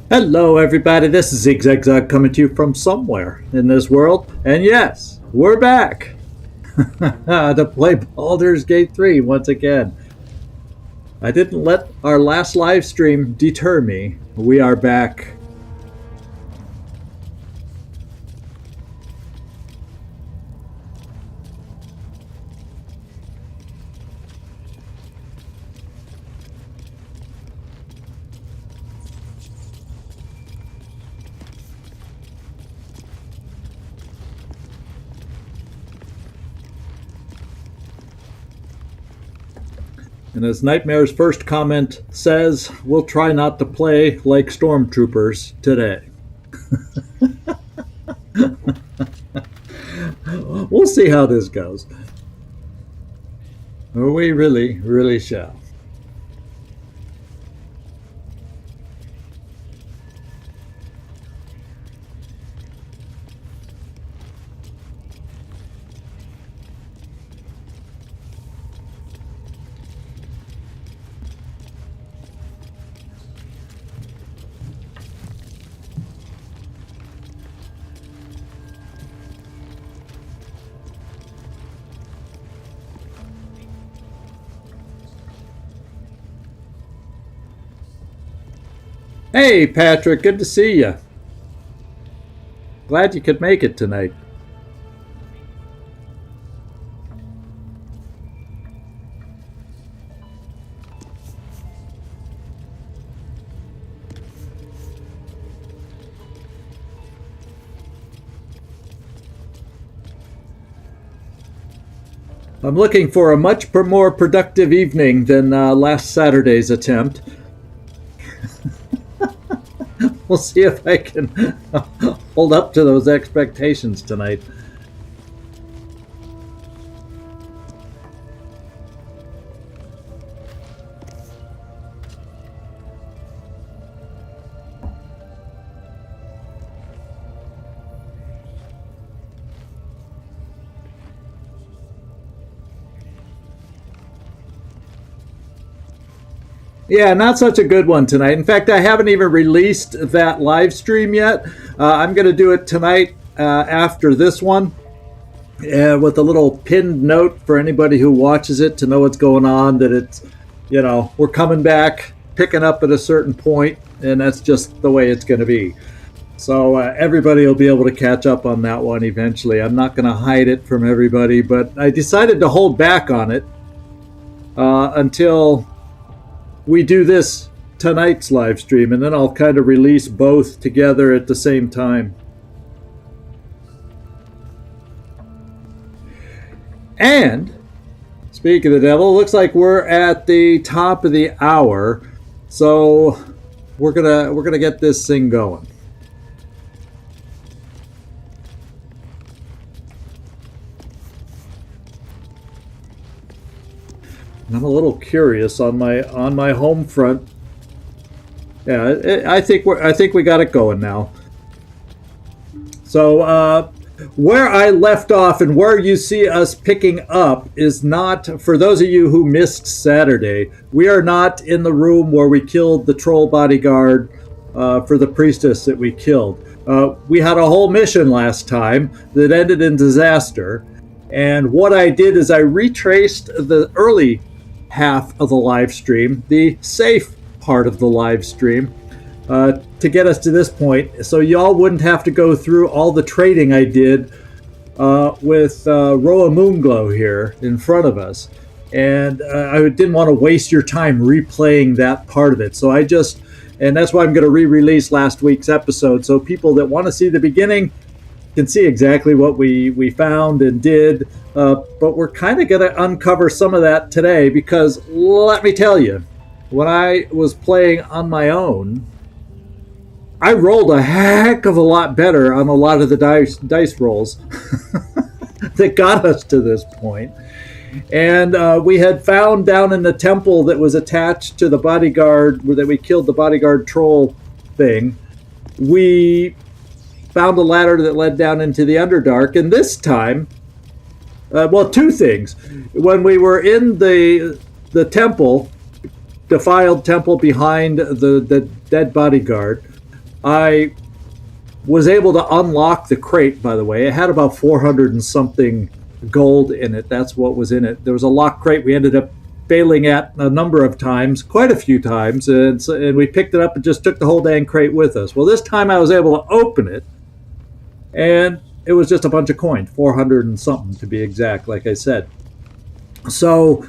Hello, everybody. This is Zigzag coming to you from somewhere in this world. And yes, we're back to play Baldur's Gate 3 once again. I didn't let our last live stream deter me. We are back. And as Nightmare's first comment says, we'll try not to play like stormtroopers today. We'll see how this goes. We really shall. Hey, Patrick, good to see you. Glad you could make it tonight. I'm looking for a much more productive evening than last Saturday's attempt. We'll see if I can hold up to those expectations tonight. Yeah, not such a good one tonight. In fact, I haven't even released that live stream yet. I'm going to do it tonight after this one with a little pinned note for anybody who watches it to know what's going on, that it's, we're coming back, picking up at a certain point, and that's just the way it's going to be. So everybody will be able to catch up on that one eventually. I'm not going to hide it from everybody, but I decided to hold back on it until we do this tonight's live stream, and then I'll kind of release both together at the same time. And speaking of the devil, it looks like we're at the top of the hour, so we're gonna get this thing going. I'm a little curious on my home front. Yeah, I think we got it going now. So where I left off and where you see us picking up is not, for those of you who missed Saturday, we are not in the room where we killed the troll bodyguard for the priestess that we killed. We had a whole mission last time that ended in disaster, and what I did is I retraced the early half of the live stream, the safe part of the live stream, to get us to this point, so y'all wouldn't have to go through all the trading I did with Roa Moonglow here in front of us. And I didn't want to waste your time replaying that part of it. So and that's why I'm going to re-release last week's episode, so people that want to see the beginning can see exactly what we found and did. But we're kind of going to uncover some of that today, because let me tell you, when I was playing on my own, I rolled a heck of a lot better on a lot of the dice rolls that got us to this point. And we had found down in the temple that was attached to the bodyguard, that we killed the bodyguard troll thing, we found a ladder that led down into the Underdark. And this time, two things. When we were in the temple, defiled temple behind the dead bodyguard, I was able to unlock the crate, by the way. It had about 400 and something gold in it. That's what was in it. There was a locked crate we ended up failing at a number of times, quite a few times, and we picked it up and just took the whole dang crate with us. Well, this time I was able to open it, and it was just a bunch of coins, 400 and something to be exact, like I said. So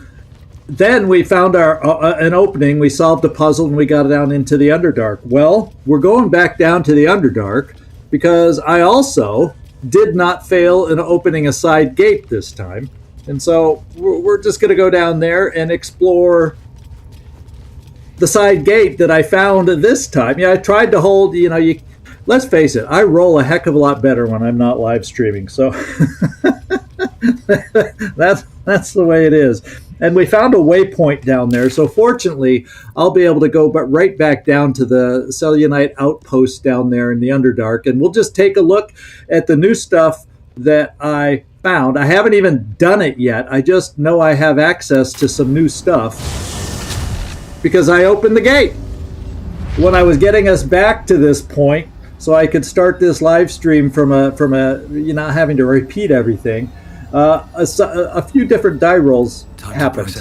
then we found an opening, we solved the puzzle, and we got down into the Underdark. Well, we're going back down to the Underdark because I also did not fail in opening a side gate this time. And so we're just going to go down there and explore the side gate that I found this time. Yeah, I tried to hold, let's face it, I roll a heck of a lot better when I'm not live streaming. So that's the way it is. And we found a waypoint down there. So fortunately, I'll be able to go right back down to the Selûnite outpost down there in the Underdark. And we'll just take a look at the new stuff that I found. I haven't even done it yet. I just know I have access to some new stuff because I opened the gate when I was getting us back to this point, so I could start this live stream from a not having to repeat everything. A few different die rolls happened.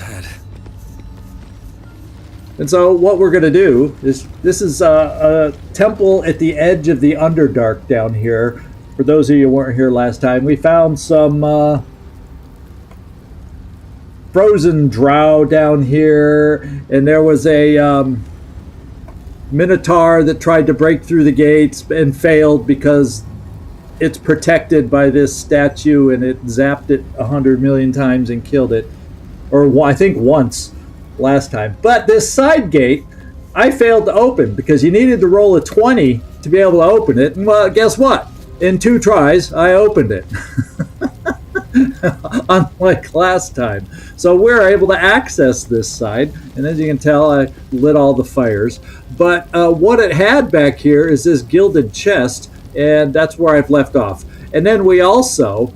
And so what we're going to do is, this is a temple at the edge of the Underdark down here. For those of you who weren't here last time, we found some frozen drow down here, and there was a minotaur that tried to break through the gates and failed because it's protected by this statue, and it zapped it 100 million times and killed it. Or I think once last time. But this side gate, I failed to open because you needed to roll a 20 to be able to open it. And well, guess what? In 2 tries, I opened it. Unlike last time. So we're able to access this side. And as you can tell, I lit all the fires. But what it had back here is this gilded chest. And that's where I've left off. And then we also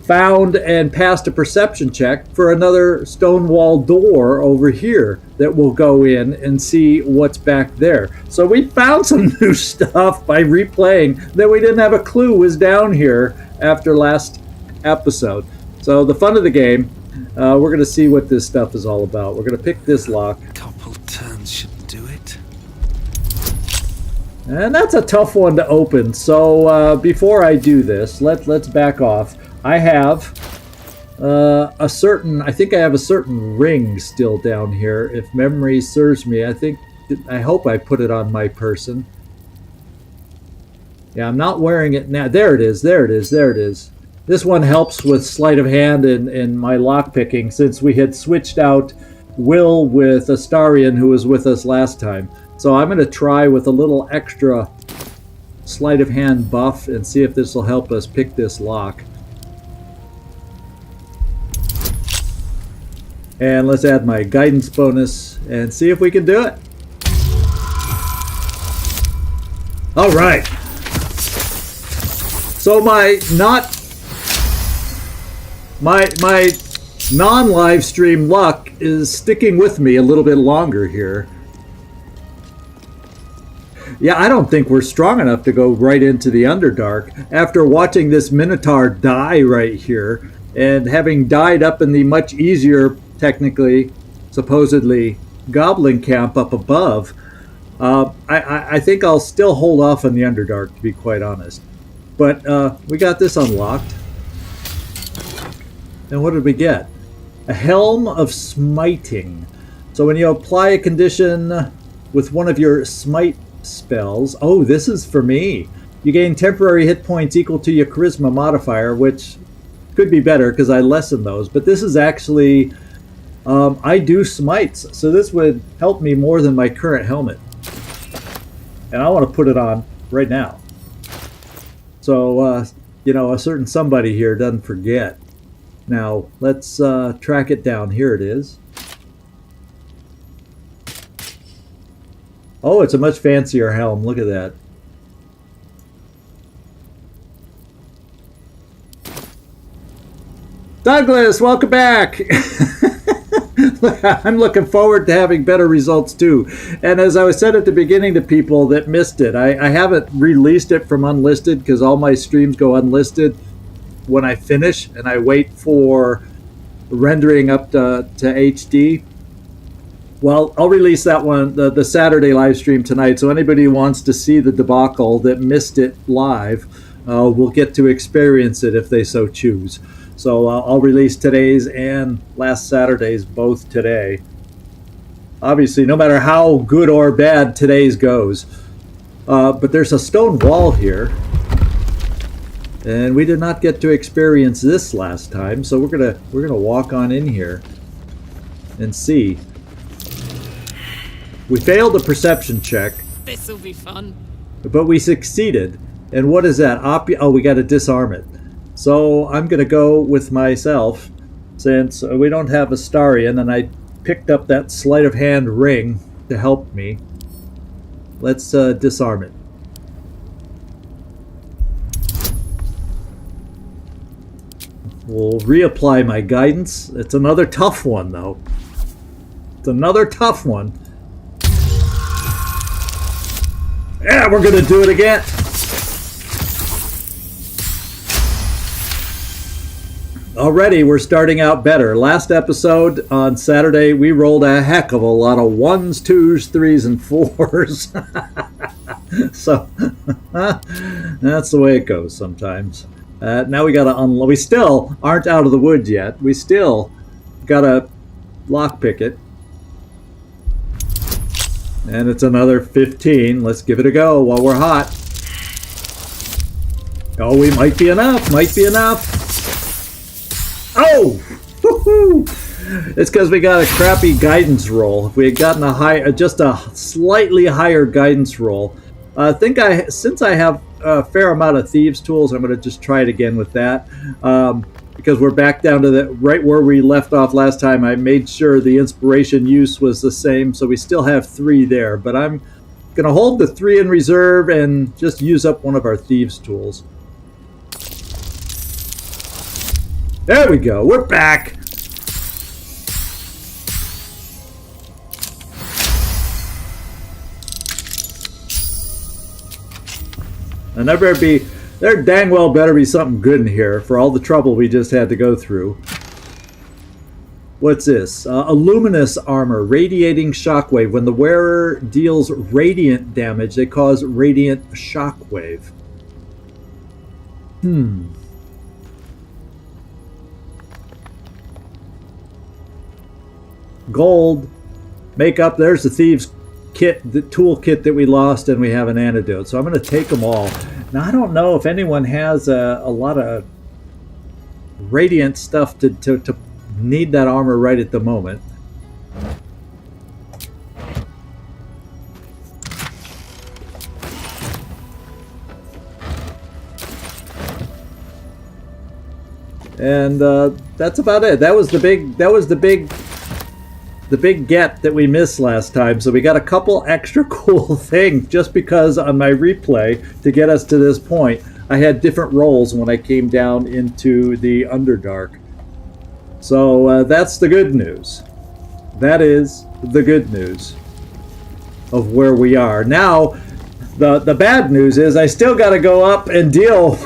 found and passed a perception check for another stone wall door over here that we'll go in and see what's back there. So we found some new stuff by replaying that we didn't have a clue was down here after last episode. So the fun of the game, we're going to see what this stuff is all about. We're going to pick this lock. A couple turns should do it. And that's a tough one to open. So before I do this, let's back off. I have I think I have a certain ring still down here, if memory serves me. I hope I put it on my person. Yeah, I'm not wearing it now. There it is. This one helps with sleight of hand and my lock picking, since we had switched out Will with Astarion, who was with us last time. So I'm going to try with a little extra sleight of hand buff and see if this will help us pick this lock. And let's add my guidance bonus and see if we can do it. All right. So my non-live stream luck is sticking with me a little bit longer here. Yeah, I don't think we're strong enough to go right into the Underdark after watching this Minotaur die right here and having died up in the much easier, technically, supposedly, Goblin camp up above. I think I'll still hold off on the Underdark, to be quite honest. But we got this unlocked. And what did we get? A Helm of Smiting. So when you apply a condition with one of your smite spells, oh, this is for me. You gain temporary hit points equal to your charisma modifier, which could be better because I lessen those. But this is actually, I do smites, so this would help me more than my current helmet. And I want to put it on right now. So, a certain somebody here doesn't forget. Now, let's track it down. Here it is. Oh, it's a much fancier helm. Look at that. Douglas, welcome back. I'm looking forward to having better results too. And as I said at the beginning to people that missed it, I haven't released it from unlisted because all my streams go unlisted when I finish, and I wait for rendering up to HD. Well, I'll release that one, the Saturday live stream tonight, so anybody who wants to see the debacle that missed it live will get to experience it if they so choose. So I'll release today's and last Saturday's both today. Obviously, no matter how good or bad today's goes. But there's a stone wall here. And we did not get to experience this last time, so we're gonna walk on in here and see. We failed a perception check. This'll be fun. But we succeeded. And what is that? Oh, we got to disarm it. So I'm going to go with myself, since we don't have Astarion, and I picked up that sleight of hand ring to help me. Let's disarm it. We'll reapply my guidance. It's another tough one, though. It's another tough one. Yeah, we're going to do it again. Already, we're starting out better. Last episode on Saturday, we rolled a heck of a lot of 1s, 2s, 3s, and 4s. So, that's the way it goes sometimes. Now we got to unlock. We still aren't out of the woods yet. We still got to lockpick it. And it's another 15. Let's give it a go while we're hot. Oh, we might be enough. Might be enough. Oh! Woohoo! It's because we got a crappy guidance roll. If we had gotten just a slightly higher guidance roll. Since I have a fair amount of thieves tools, I'm going to just try it again with that. Because we're back down to right where we left off last time. I made sure the inspiration use was the same, so we still have 3 there. But I'm going to hold the 3 in reserve and just use up one of our thieves tools. There we go. We're back. And there dang well better be something good in here for all the trouble we just had to go through. What's this? A luminous armor, radiating shockwave. When the wearer deals radiant damage, they cause radiant shockwave. Gold, makeup. There's the thieves kit, the tool kit that we lost, and we have an antidote. So I'm going to take them all. Now I don't know if anyone has a lot of radiant stuff to need that armor right at the moment. And that's about it. That was the big get that we missed last time. So we got a couple extra cool things just because on my replay to get us to this point, I had different rolls when I came down into the Underdark. So that's the good news. That is the good news of where we are. Now, the bad news is I still got to go up and deal.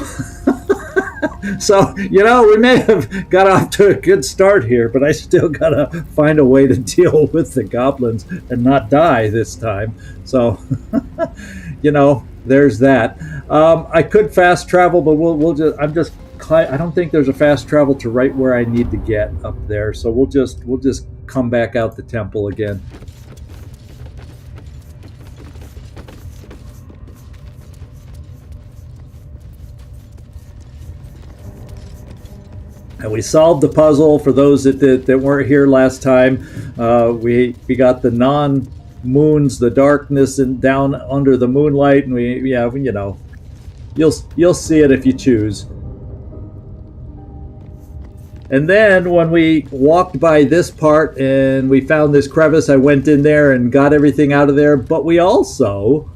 So, we may have got off to a good start here, but I still got to find a way to deal with the goblins and not die this time. So, there's that. I could fast travel, but I don't think there's a fast travel to right where I need to get up there. So we'll just come back out the temple again. And we solved the puzzle for those that weren't here last time. We got the non-moons, the darkness, and down under the moonlight, and you'll see it if you choose. And then when we walked by this part and we found this crevice, I went in there and got everything out of there. But we also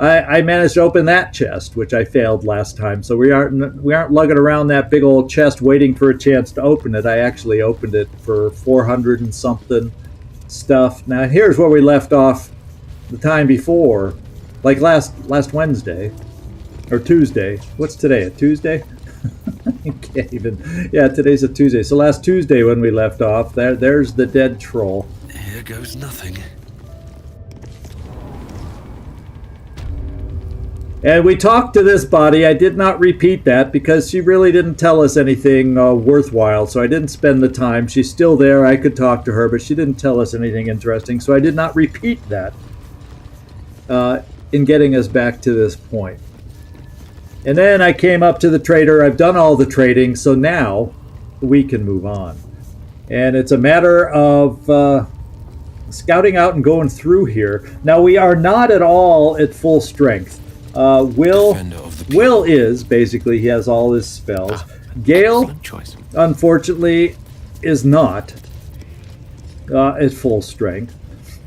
I managed to open that chest, which I failed last time. So we aren't lugging around that big old chest waiting for a chance to open it. I actually opened it for 400 and something stuff. Now here's where we left off the time before, like last Wednesday or Tuesday. What's today? A Tuesday? I can't even. Yeah, today's a Tuesday. So last Tuesday when we left off, there's the dead troll. Here goes nothing. And we talked to this body. I did not repeat that because she really didn't tell us anything worthwhile, so I didn't spend the time. She's still there. I could talk to her, but she didn't tell us anything interesting, so I did not repeat that in getting us back to this point. And then I came up to the trader. I've done all the trading, so now we can move on. And it's a matter of scouting out and going through here. Now, we are not at all at full strength. Will is basically, he has all his spells. Gale, unfortunately, is not at full strength.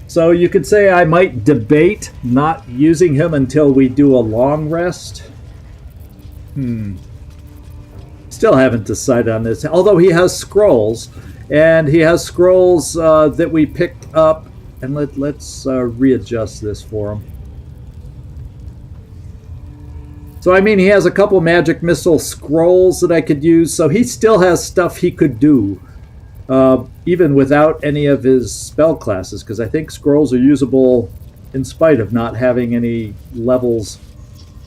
So you could say I might debate not using him until we do a long rest. Still haven't decided on this. Although he has scrolls, and he has scrolls that we picked up. And let's readjust this for him. So, I mean, he has a couple magic missile scrolls that I could use, so he still has stuff he could do, even without any of his spell classes, because I think scrolls are usable in spite of not having any levels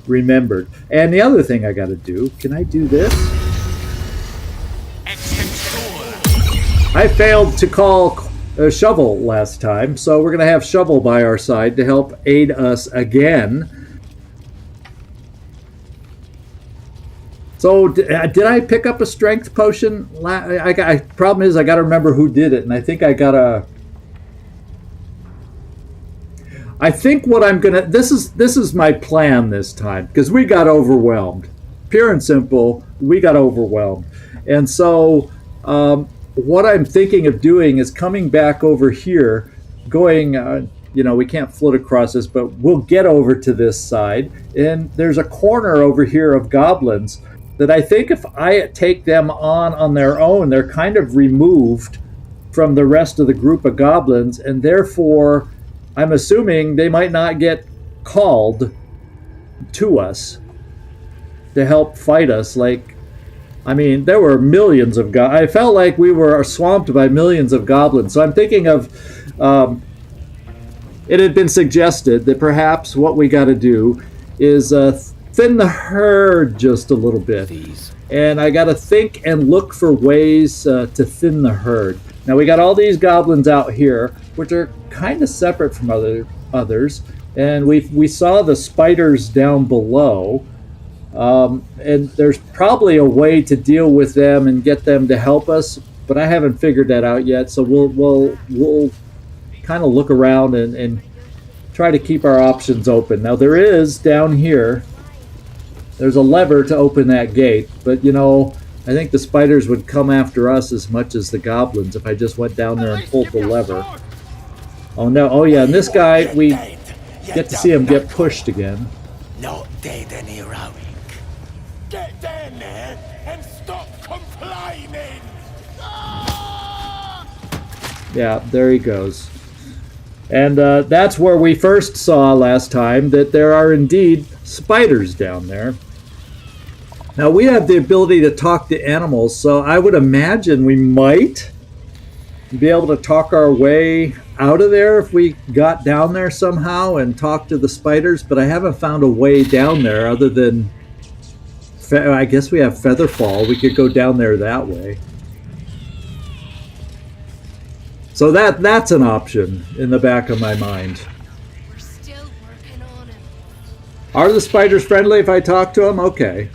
remembered. And the other thing I got to do, can I do this? I failed to call Shovel last time, so we're going to have Shovel by our side to help aid us again. So did I pick up a strength potion? Problem is I got to remember who did it, and I think I got a. I think what I'm gonna. This is my plan this time because we got overwhelmed. Pure and simple, we got overwhelmed, and so what I'm thinking of doing is coming back over here, going. We can't float across this, but we'll get over to this side, and there's a corner over here of goblins. That I think if I take them on their own, they're kind of removed from the rest of the group of goblins, and therefore I'm assuming they might not get called to us to help fight us. There were millions of goblins. I felt like we were swamped by millions of goblins. So I'm thinking of, it had been suggested that perhaps what we got to do is thin the herd just a little bit. And I got to think and look for ways to thin the herd. Now we got all these goblins out here, which are kind of separate from others. And we saw the spiders down below. And there's probably a way to deal with them and get them to help us, but I haven't figured that out yet. So we'll kind of look around and try to keep our options open. Now there is down here. There's a lever to open that gate, but I think the spiders would come after us as much as the goblins if I just went down there and pulled the lever. Oh no, oh yeah, and this guy, we get to see him get pushed again. Not dead and heroic. Get down there and stop complaining! Yeah, there he goes. And that's where we first saw last time that there are indeed spiders down there. Now we have the ability to talk to animals, so I would imagine we might be able to talk our way out of there if we got down there somehow and talk to the spiders, but I haven't found a way down there other than, I guess we have Featherfall. We could go down there that way. So that's an option in the back of my mind. We're still working on him. Are the spiders friendly if I talk to them? Okay.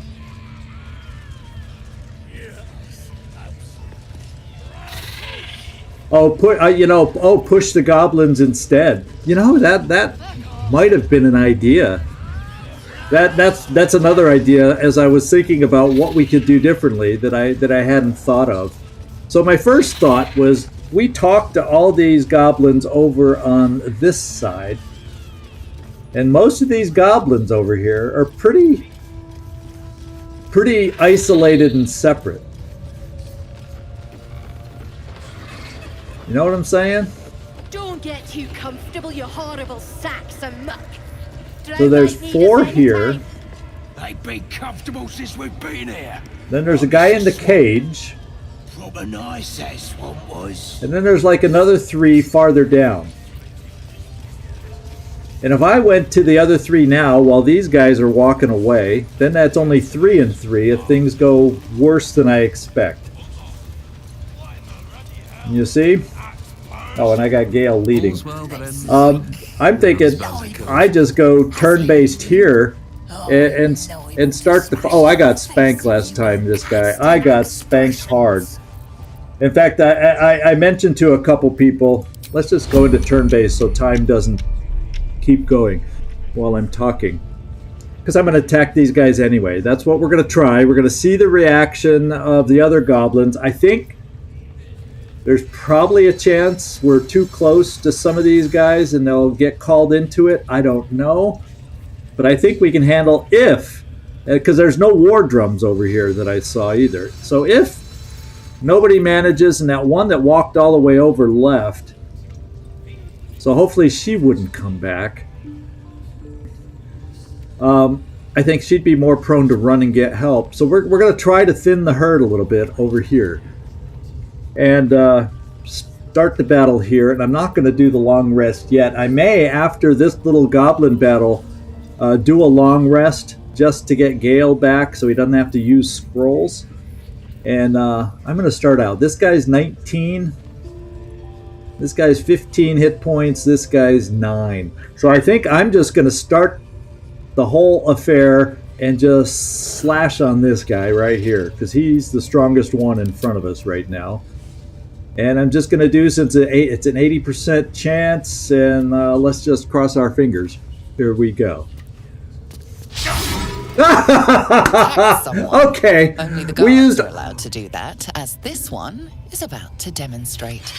Push the goblins instead. That might have been an idea. That's another idea as I was thinking about what we could do differently that I hadn't thought of. So my first thought was we talked to all these goblins over on this side. And most of these goblins over here are pretty isolated and separate. You know what I'm saying? Don't get too comfortable, you horrible sacks of muck. So there's 4 here. They've been comfortable since we've been here. Then there's a guy in the cage. Proper nice that swamp was. And then there's like another 3 farther down. And if I went to the other 3 now while these guys are walking away, then that's only 3 and 3 if things go worse than I expect. You see? Oh, and I got Gale leading. I'm thinking I just go turn-based here and start the... Oh, I got spanked last time, this guy. I got spanked hard. In fact, I mentioned to a couple people, let's just go into turn-based so time doesn't keep going while I'm talking. Because I'm going to attack these guys anyway. That's what we're going to try. We're going to see the reaction of the other goblins. I think there's probably a chance we're too close to some of these guys and they'll get called into it. I don't know. But I think we can handle if, because there's no war drums over here that I saw either. So if nobody manages, and that one that walked all the way over left, so hopefully she wouldn't come back. I think she'd be more prone to run and get help. So we're going to try to thin the herd a little bit over here. And start the battle here. And I'm not going to do the long rest yet. I may, after this little goblin battle, do a long rest just to get Gale back so he doesn't have to use scrolls. And I'm going to start out. This guy's 19. This guy's 15 hit points. This guy's 9. So I think I'm just going to start the whole affair and just slash on this guy right here because he's the strongest one in front of us right now. And I'm just going to do, since it's an 80% chance, and let's just cross our fingers. Here we go. Okay. Only the guards are allowed to do that, as this one is about to demonstrate.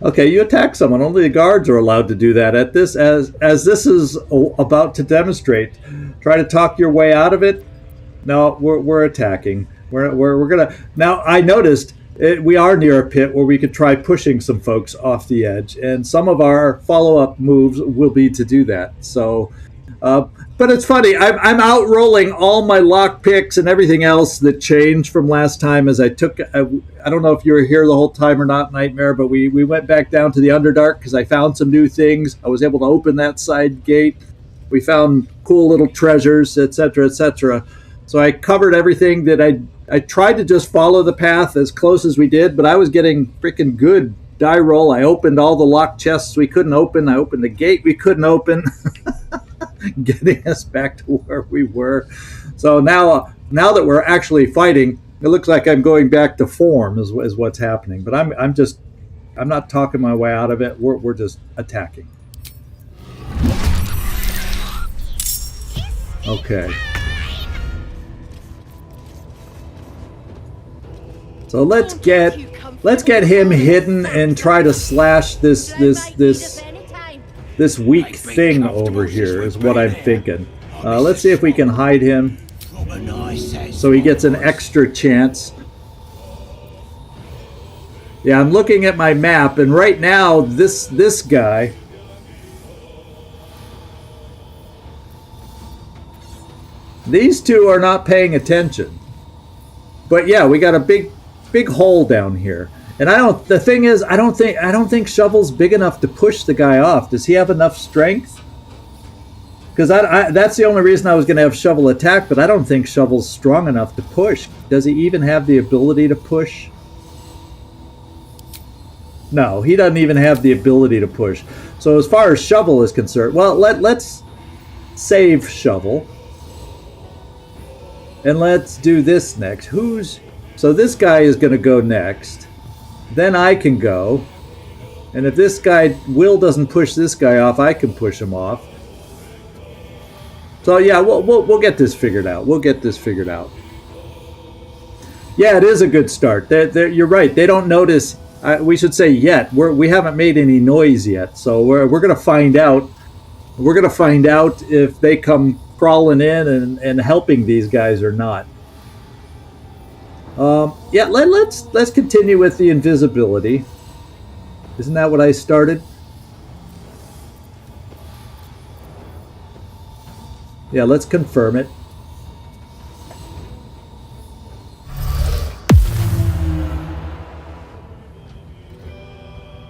Okay, you attack someone. Only the guards are allowed to do that. At this, as this is about to demonstrate, try to talk your way out of it. No, we're attacking. We're gonna. Now I noticed we are near a pit where we could try pushing some folks off the edge, and some of our follow-up moves will be to do that. So. But it's funny, I'm out-rolling all my lock picks and everything else that changed from last time as I took... I don't know if you were here the whole time or not, Nightmare, but we went back down to the Underdark because I found some new things. I was able to open that side gate. We found cool little treasures, etc., etc. So I covered everything that I tried to just follow the path as close as we did, but I was getting freaking good die roll. I opened all the locked chests we couldn't open. I opened the gate we couldn't open. Getting us back to where we were. So now that we're actually fighting, it looks like I'm going back to form is what's happening. But I'm not talking my way out of it. We're just attacking. Okay. So let's get him hidden and try to slash this weak thing over here is what I'm thinking. Let's see if we can hide him so he gets an extra chance. Yeah, I'm looking at my map, and right now this guy, these two are not paying attention. But yeah, we got a big hole down here. And the thing is, I don't think Shovel's big enough to push the guy off. Does he have enough strength? Because that's the only reason I was going to have Shovel attack, but I don't think Shovel's strong enough to push. Does he even have the ability to push? No, he doesn't even have the ability to push. So as far as Shovel is concerned, well, let's save Shovel. And let's do this next. So this guy is going to go next. Then I can go, and if this guy, Will, doesn't push this guy off, I can push him off. So yeah, we'll get this figured out. Yeah, it is a good start. You're right. They don't notice. We should say yet. We haven't made any noise yet, so we're going to find out We're going to find out if they come crawling in and helping these guys or not. Yeah, let's continue with the invisibility. Isn't that what I started? Yeah, let's confirm it.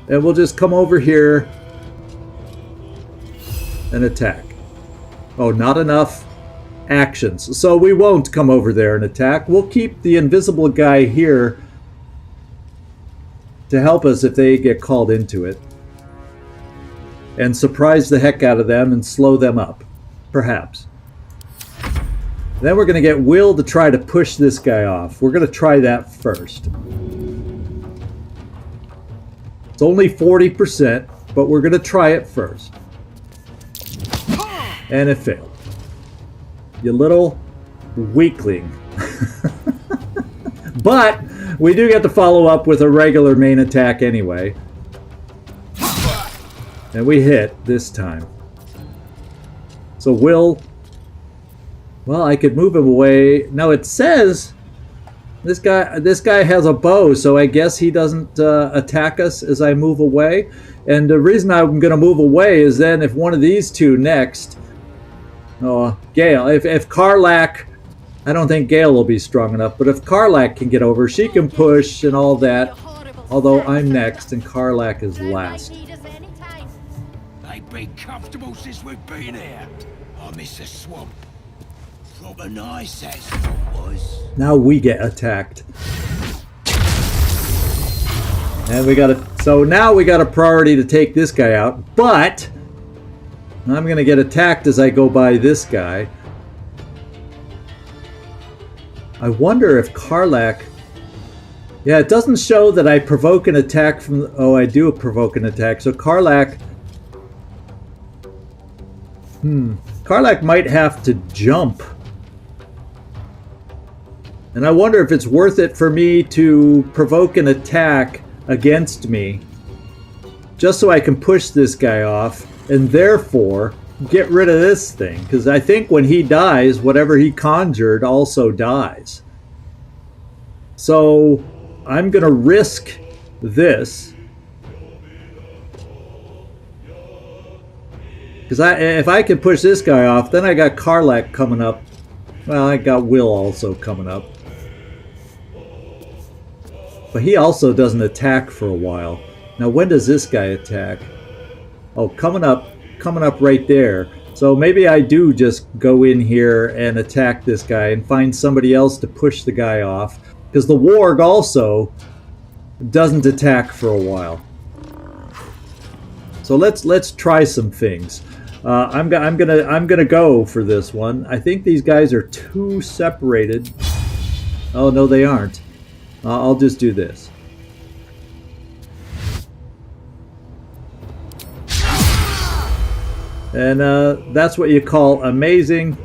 And we'll just come over here and attack. Oh, not enough actions. So we won't come over there and attack. We'll keep the invisible guy here to help us if they get called into it. And surprise the heck out of them and slow them up. Perhaps. Then we're going to get Will to try to push this guy off. We're going to try that first. It's only 40%, but we're going to try it first. And it failed. You little weakling. But we do get to follow up with a regular main attack anyway. And we hit this time. So Will... Well, I could move him away. Now it says this guy has a bow, so I guess he doesn't attack us as I move away. And the reason I'm going to move away is then if one of these two next... Oh, Gale. If Karlak... I don't think Gale will be strong enough, but if Karlak can get over, she can push and all that. Although I'm next and Karlak is last. Ain't been comfortable since we've been here. I miss the swamp. Proper nice that swamp was. Now we get attacked. And we got a... So now we got a priority to take this guy out, but... I'm going to get attacked as I go by this guy. I wonder if Karlak... Yeah, it doesn't show that I provoke an attack from... Oh, I do provoke an attack. So Karlak... Karlak might have to jump. And I wonder if it's worth it for me to provoke an attack against me. Just so I can push this guy off. And therefore, get rid of this thing. Because I think when he dies, whatever he conjured also dies. So, I'm going to risk this. Because if I can push this guy off, then I got Karlak coming up. Well, I got Will also coming up. But he also doesn't attack for a while. Now, when does this guy attack? Oh, coming up right there. So maybe I do just go in here and attack this guy and find somebody else to push the guy off. Because the warg also doesn't attack for a while. So let's try some things. I'm gonna go for this one. I think these guys are too separated. Oh no, they aren't. I'll just do this. And that's what you call amazing.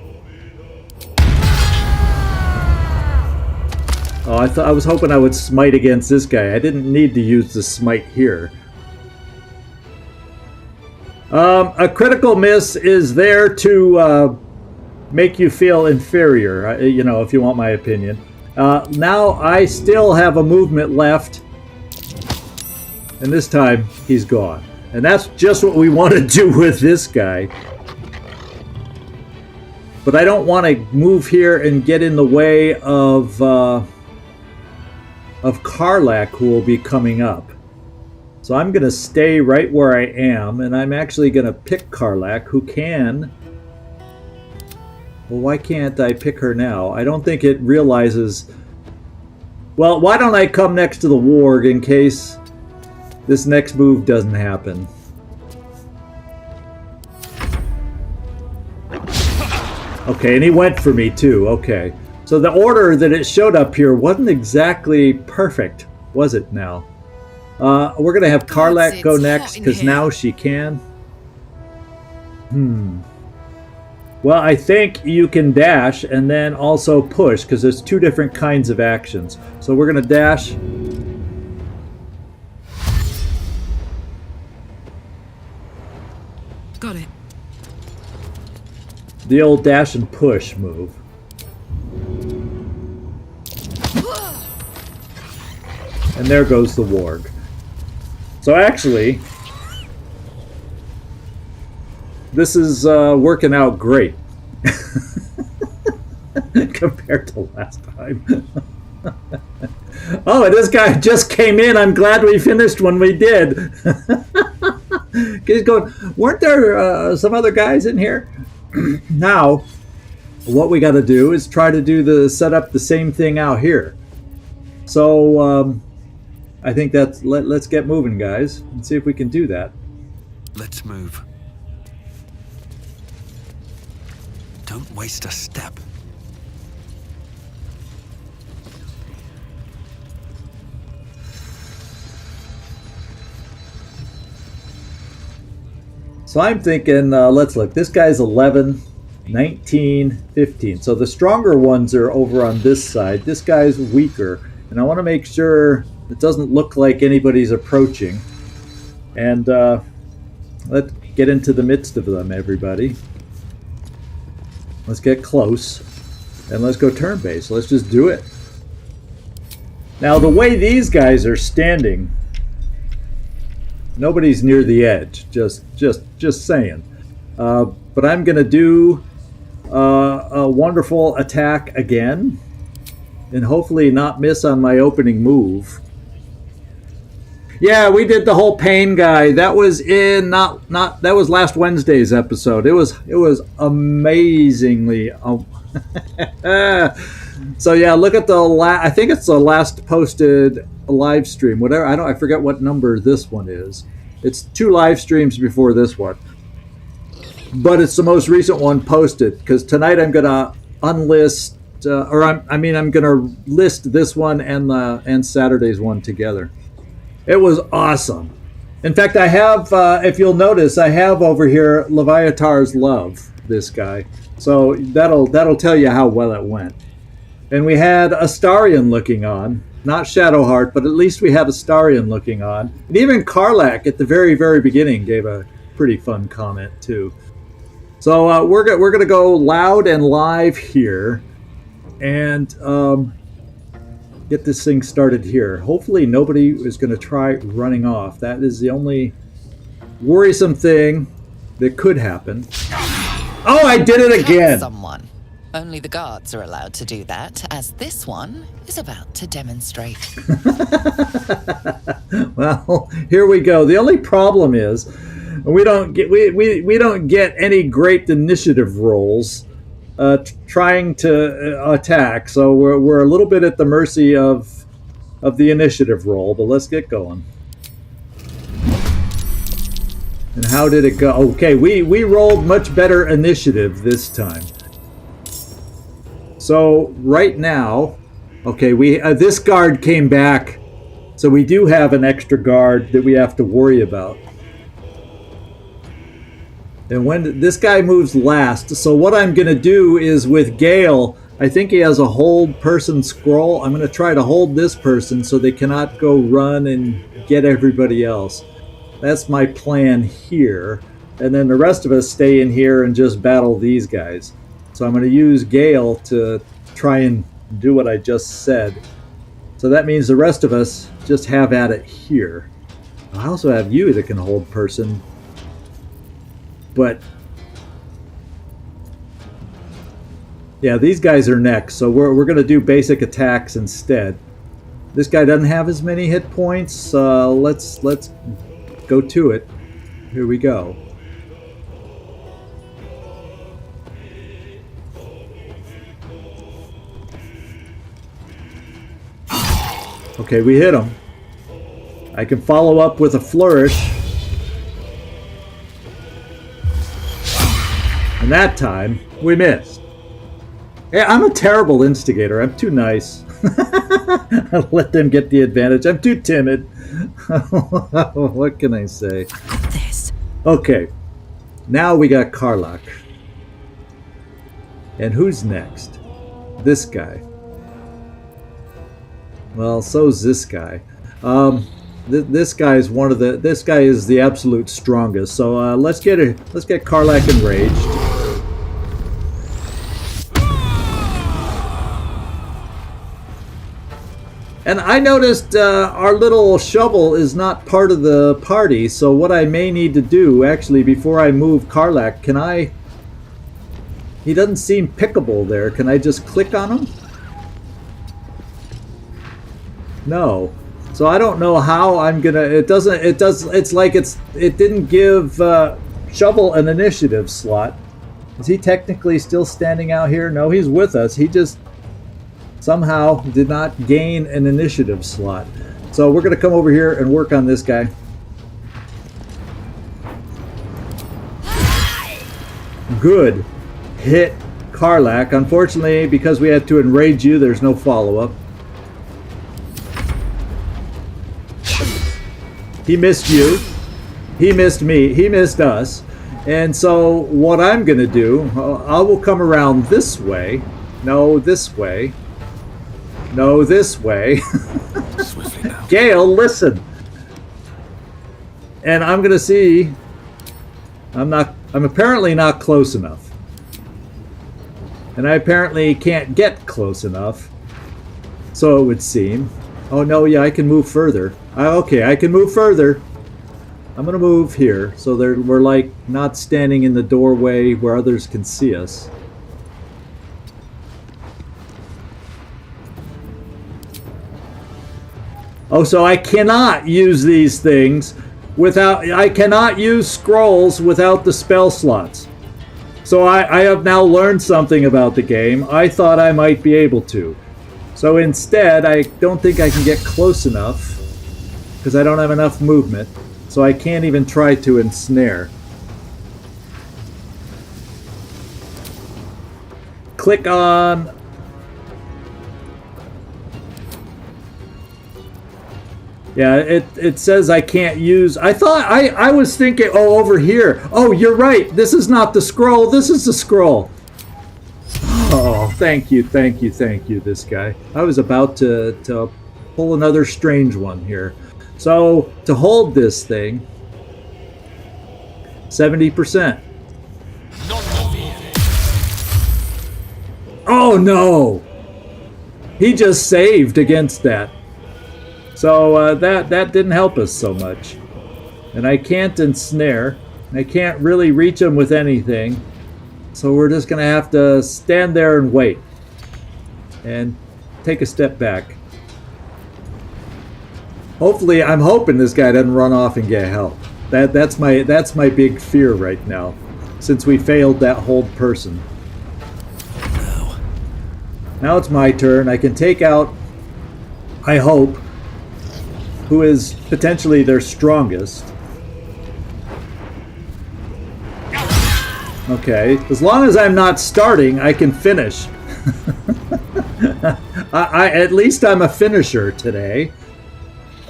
Oh, I was hoping I would smite against this guy. I didn't need to use the smite here. A critical miss is there to make you feel inferior, you know, if you want my opinion. Now I still have a movement left. And this time, he's gone. And that's just what we want to do with this guy. But I don't want to move here and get in the way of Karlak, who will be coming up. So I'm going to stay right where I am, and I'm actually going to pick Karlak, who can... Well, why can't I pick her now? I don't think it realizes... Well, why don't I come next to the warg in case this next move doesn't happen? Okay, and he went for me too. Okay. So the order that it showed up here wasn't exactly perfect, was it now? We're going to have Karlak go next, because now she can. Well, I think you can dash and then also push, because there's two different kinds of actions. So we're going to dash. Got it. The old dash and push move. And there goes the warg. So actually, this is working out great compared to last time. Oh, and this guy just came in. I'm glad we finished when we did. He's going, weren't there some other guys in here? Now, what we got to do is try to set up the same thing out here. So, I think that's, let's get moving, guys, and see if we can do that. Let's move. Don't waste a step. So I'm thinking, let's look. This guy's 11, 19, 15. So the stronger ones are over on this side. This guy's weaker. And I want to make sure it doesn't look like anybody's approaching. And let's get into the midst of them, everybody. Let's get close. And let's go turn-based. Let's just do it. Now, the way these guys are standing, nobody's near the edge. Just saying. But I'm going to do a wonderful attack again. And hopefully not miss on my opening move. Yeah, we did the whole pain guy. That was in that was last Wednesday's episode. It was amazingly. So yeah, look at I think it's the last posted live stream. Whatever, I forget what number this one is. It's 2 live streams before this one, but it's the most recent one posted because tonight I'm gonna unlist. I'm going to list this one and Saturday's one together. It was awesome. In fact, I have, if you'll notice, I have over here Leviathar's Love, this guy. So that'll tell you how well it went. And we had Astarion looking on, not Shadowheart, but at least we have Astarion looking on. And even Karlak at the very, very beginning gave a pretty fun comment too. So we're going to go loud and live here. And get this thing started here. Hopefully nobody is going to try running off. That is the only worrisome thing that could happen. Oh, I did it again! Someone. Only the guards are allowed to do that, as this one is about to demonstrate. Well, here we go. The only problem is we don't get any great initiative rolls. Trying to attack, so we're a little bit at the mercy of the initiative roll, but let's get going. And how did it go? Okay, we rolled much better initiative this time. So right now, okay, this guard came back, so we do have an extra guard that we have to worry about. And when this guy moves last, so what I'm going to do is with Gale, I think he has a hold person scroll. I'm going to try to hold this person so they cannot go run and get everybody else. That's my plan here. And then the rest of us stay in here and just battle these guys. So I'm going to use Gale to try and do what I just said. So that means the rest of us just have at it here. I also have you that can hold person. But yeah, these guys are next, so we're going to do basic attacks instead. This guy doesn't have as many hit points. Let's go to it. Here we go. Okay, we hit him. I can follow up with a flourish. And that time, we missed. Yeah, I'm a terrible instigator. I'm too nice. I let them get the advantage. I'm too timid. What can I say? This. Okay. Now we got Karlak. And who's next? This guy. Well, so's this guy. This guy is this guy is the absolute strongest. So let's get Karlak enraged. And I noticed our little shovel is not part of the party, so what I may need to do, actually, before I move Karlak, can I... He doesn't seem pickable there. Can I just click on him? No. So I don't know how I'm gonna... It's like it didn't give Shovel an initiative slot. Is he technically still standing out here? No, he's with us. He just somehow did not gain an initiative slot. So we're going to come over here and work on this guy. Good. Hit Karlak. Unfortunately, because we had to enrage you, there's no follow-up. He missed you. He missed me. He missed us. And so what I'm going to do, I will come around this way. No, this way. No, this way. Gale, listen. And I'm going to see. I'm apparently not close enough. And I apparently can't get close enough. So it would seem. Oh, no, yeah, I can move further. Okay, I can move further. I'm going to move here so we're like not standing in the doorway where others can see us. Oh, so I cannot use these things without... I cannot use scrolls without the spell slots. So I have now learned something about the game. I thought I might be able to. So instead, I don't think I can get close enough because I don't have enough movement. So I can't even try to ensnare. Click on... Yeah, it says I can't use... I thought... I was thinking... Oh, over here. Oh, you're right. This is not the scroll. This is the scroll. Oh, thank you, this guy. I was about to pull another strange one here. So, to hold this thing... 70%. Oh, no! He just saved against that. So that didn't help us so much. And I can't ensnare. I can't really reach him with anything. So we're just going to have to stand there and wait. And take a step back. Hopefully, I'm hoping this guy doesn't run off and get help. That's my big fear right now. Since we failed that hold person. Now it's my turn. I can take out, I hope, who is potentially their strongest. Okay, as long as I'm not starting, I can finish. At least I'm a finisher today.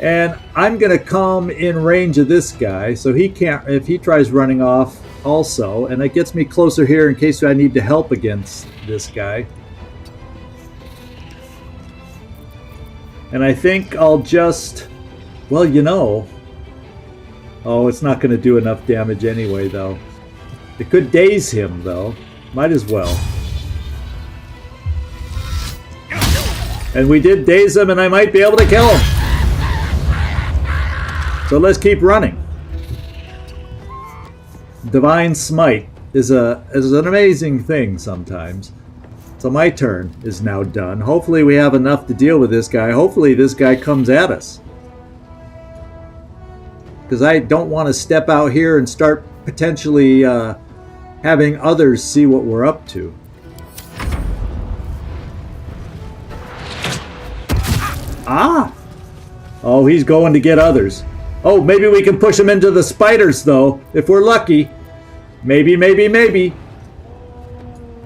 And I'm going to come in range of this guy, so he can't, if he tries running off also, and it gets me closer here in case I need to help against this guy. And I think I'll just... Well, you know... Oh, it's not going to do enough damage anyway, though. It could daze him, though. Might as well. And we did daze him, and I might be able to kill him. So let's keep running. Divine Smite is an amazing thing sometimes. So my turn is now done. Hopefully we have enough to deal with this guy. Hopefully this guy comes at us. Because I don't want to step out here and start potentially having others see what we're up to. Ah! Oh, he's going to get others. Oh, maybe we can push him into the spiders, though, if we're lucky. Maybe, maybe, maybe.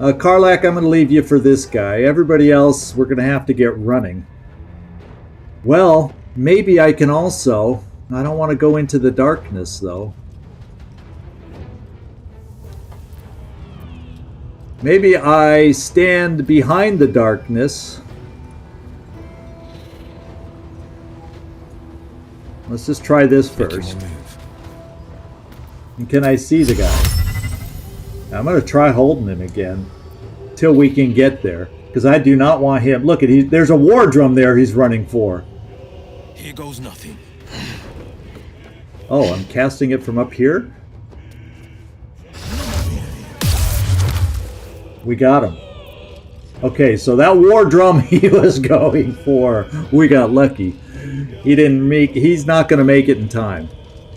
Karlak, I'm going to leave you for this guy. Everybody else, we're going to have to get running. Well, maybe I can also... I don't want to go into the darkness, though. Maybe I stand behind the darkness. Let's just try this first. And can I see the guy? I'm going to try holding him again. Till we can get there. Because I do not want him. Look at there's a war drum there he's running for. Here goes nothing. Oh, I'm casting it from up here? We got him. Okay, so that war drum he was going for, we got lucky. He's not going to make it in time.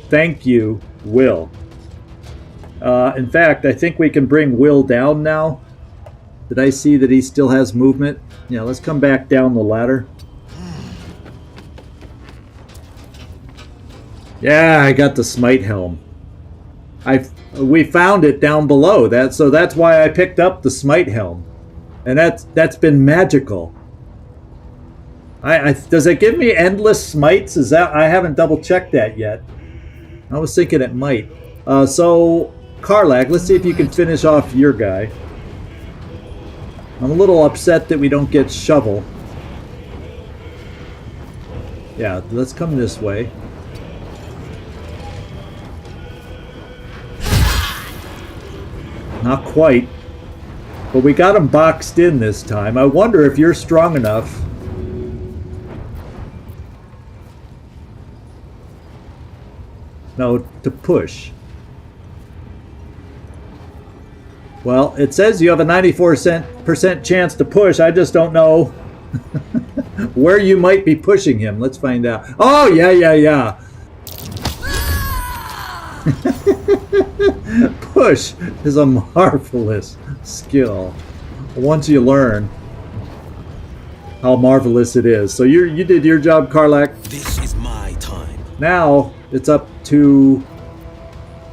Thank you, Will. In fact, I think we can bring Will down now. Did I see that he still has movement? Yeah, let's come back down the ladder. Yeah, I got the smite helm. We found it down below. So that's why I picked up the smite helm. And that's been magical. Does it give me endless smites? I haven't double checked that yet. I was thinking it might. So Karlak, let's see if you can finish off your guy. I'm a little upset that we don't get shovel. Yeah, let's come this way. Not quite. But we got him boxed in this time. I wonder if you're strong enough. No, to push. Well, it says you have a 94% chance to push. I just don't know where you might be pushing him. Let's find out. Oh, yeah. Push is a marvelous skill once you learn how marvelous it is. So you did your job, Karlak. This is my time. Now it's up to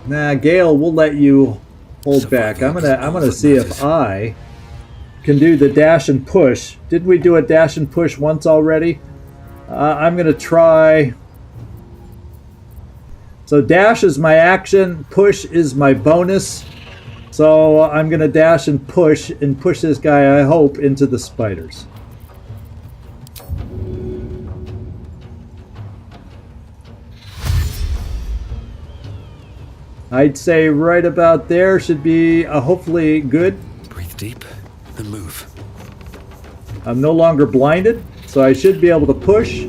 Gale. We'll let you hold back. I'm gonna see if I can do the dash and push. Did we do a dash and push once already? I'm gonna try. So dash is my action, push is my bonus. So I'm going to dash and push this guy, I hope, into the spiders. I'd say right about there should be hopefully good. Breathe deep and move. I'm no longer blinded, so I should be able to push.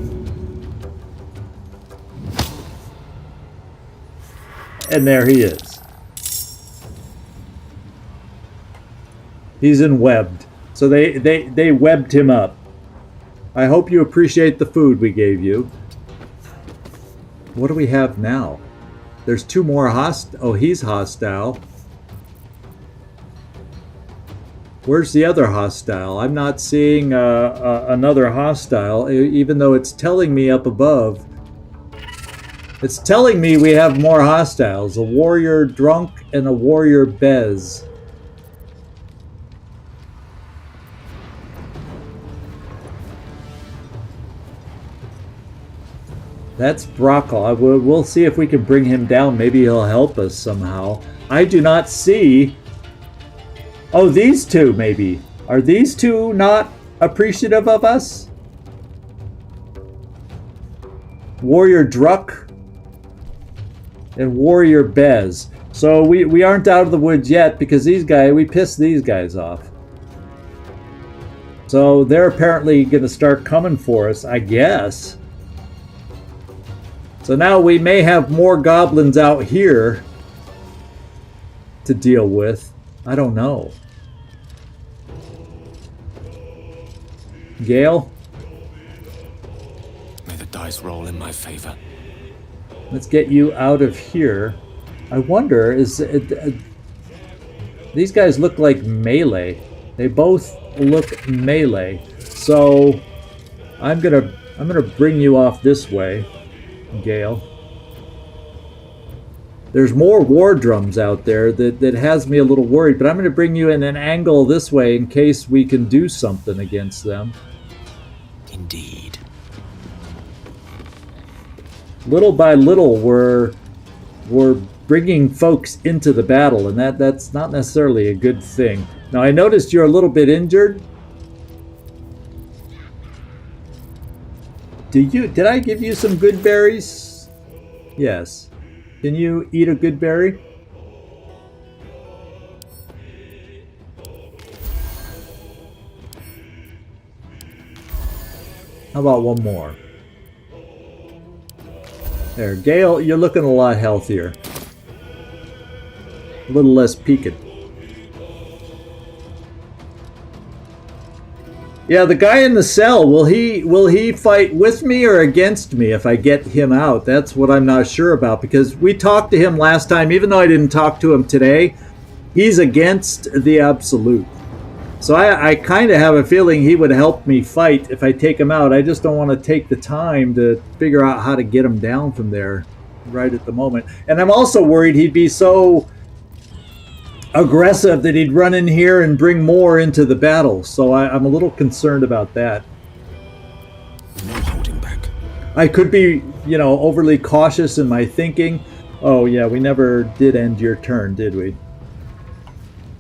And there he is. He's in webbed. So they webbed him up. I hope you appreciate the food we gave you. What do we have now? There's two more Oh, he's hostile. Where's the other hostile? I'm not seeing another hostile, even though it's telling me up above. It's telling me we have more hostiles. A warrior drunk and a warrior bez. That's Brockle. We'll see if we can bring him down. Maybe he'll help us somehow. I do not see... Oh, these two maybe. Are these two not appreciative of us? Warrior Druck and Warrior Bez. So we aren't out of the woods yet because we pissed these guys off. So they're apparently going to start coming for us, I guess. So now we may have more goblins out here to deal with. I don't know. Gale? May the dice roll in my favor. Let's get you out of here. I wonder, these guys look like melee. They both look melee. So I'm gonna bring you off this way, Gale. There's more war drums out there that has me a little worried, but I'm going to bring you in an angle this way in case we can do something against them. Indeed. Little by little, we're bringing folks into the battle, and that's not necessarily a good thing. Now, I noticed you're a little bit injured. Did I give you some good berries? Yes. Can you eat a good berry? How about one more? There, Gale, you're looking a lot healthier. A little less peaked. Yeah, the guy in the cell, will he fight with me or against me if I get him out? That's what I'm not sure about, because we talked to him last time, even though I didn't talk to him today. He's against the Absolute. So I kind of have a feeling he would help me fight if I take him out. I just don't want to take the time to figure out how to get him down from there right at the moment. And I'm also worried he'd be so aggressive that he'd run in here and bring more into the battle. So I'm a little concerned about that. No holding back. I could be, overly cautious in my thinking. Oh yeah, we never did end your turn, did we?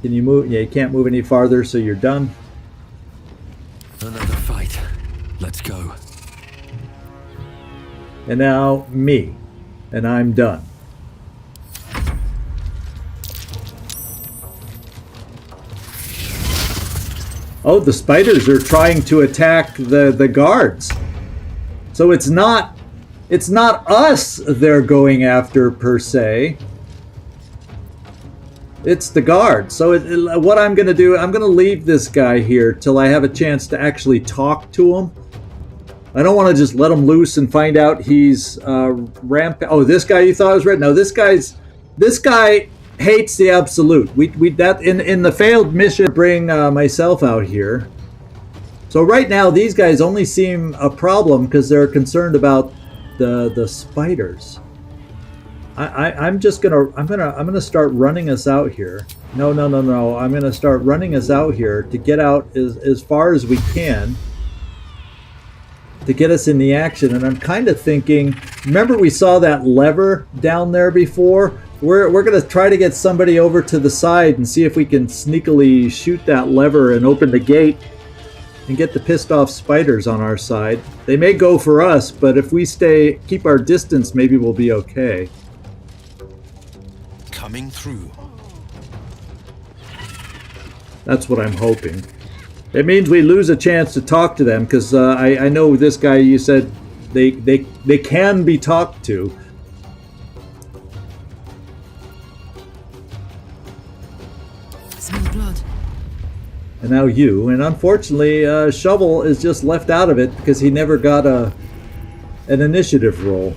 Can you move? Yeah, you can't move any farther, so you're done. Another fight. Let's go. And now me. And I'm done. Oh, the spiders are trying to attack the guards. So it's not us they're going after per se. It's the guard. So what I'm going to do, I'm going to leave this guy here till I have a chance to actually talk to him. I don't want to just let him loose and find out he's rampant. Oh, this guy you thought was red? No, this guy hates the Absolute. We that in the failed mission bring myself out here. So right now these guys only seem a problem because they're concerned about the spiders. I'm gonna start running us out here. No. I'm gonna start running us out here to get out as far as we can to get us in the action. And I'm kind of thinking, remember we saw that lever down there before? We're gonna try to get somebody over to the side and see if we can sneakily shoot that lever and open the gate and get the pissed off spiders on our side. They may go for us, but if we keep our distance, maybe we'll be okay. Coming through. That's what I'm hoping. It means we lose a chance to talk to them, because I know this guy, you said they can be talked to. Smell blood. And now you. And unfortunately, Shovel is just left out of it because he never got an initiative roll.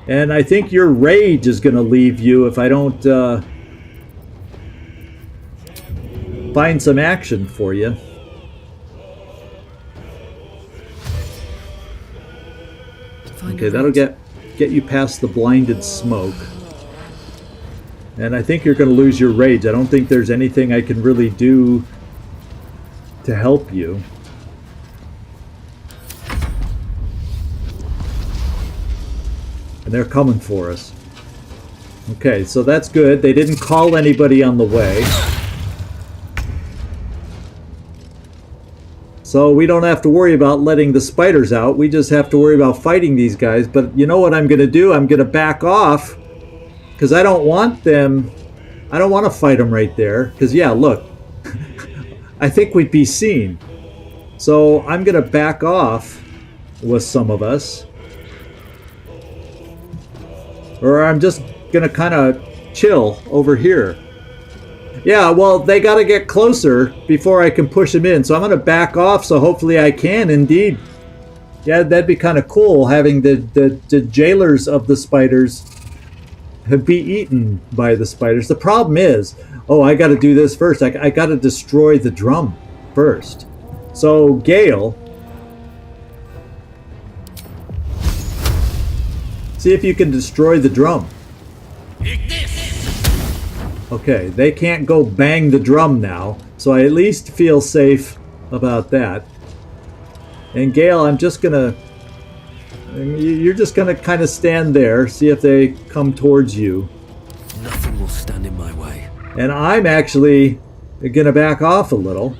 And I think your rage is going to leave you if I don't find some action for you. Okay, that'll get you past the blinded smoke. And I think you're going to lose your rage. I don't think there's anything I can really do to help you. And they're coming for us. Okay, so that's good. They didn't call anybody on the way. So we don't have to worry about letting the spiders out. We just have to worry about fighting these guys. But you know what I'm going to do? I'm going to back off. Because I don't want them... I don't want to fight them right there. Because, yeah, look. I think we'd be seen. So I'm going to back off with some of us. Or I'm just going to kind of chill over here. Yeah, well, they got to get closer before I can push them in. So I'm going to back off so hopefully I can indeed. Yeah, that'd be kind of cool having the jailers of the spiders be eaten by the spiders. The problem is, oh, I got to do this first. I got to destroy the drum first. So, Gale, see if you can destroy the drum. Okay, they can't go bang the drum now, so I at least feel safe about that. And Gale, I'm just gonna... You're just gonna kind of stand there, see if they come towards you. Nothing will stand in my way. And I'm actually gonna back off a little.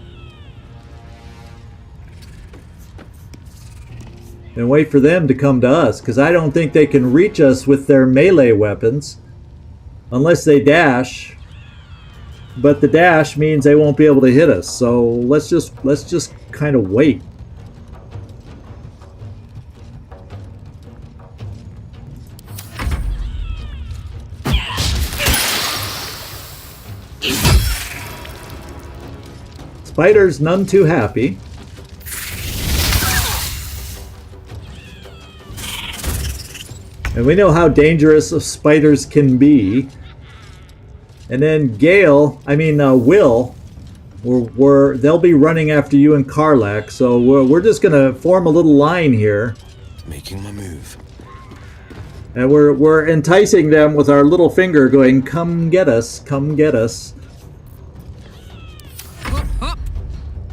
And wait for them to come to us, because I don't think they can reach us with their melee weapons. Unless they dash. But the dash means they won't be able to hit us. So let's just kind of wait. Spider's none too happy. And we know how dangerous spiders can be. And then Will, they'll be running after you and Karlak. So we're just gonna form a little line here, Making my move. and we're enticing them with our little finger, going, "Come get us, come get us."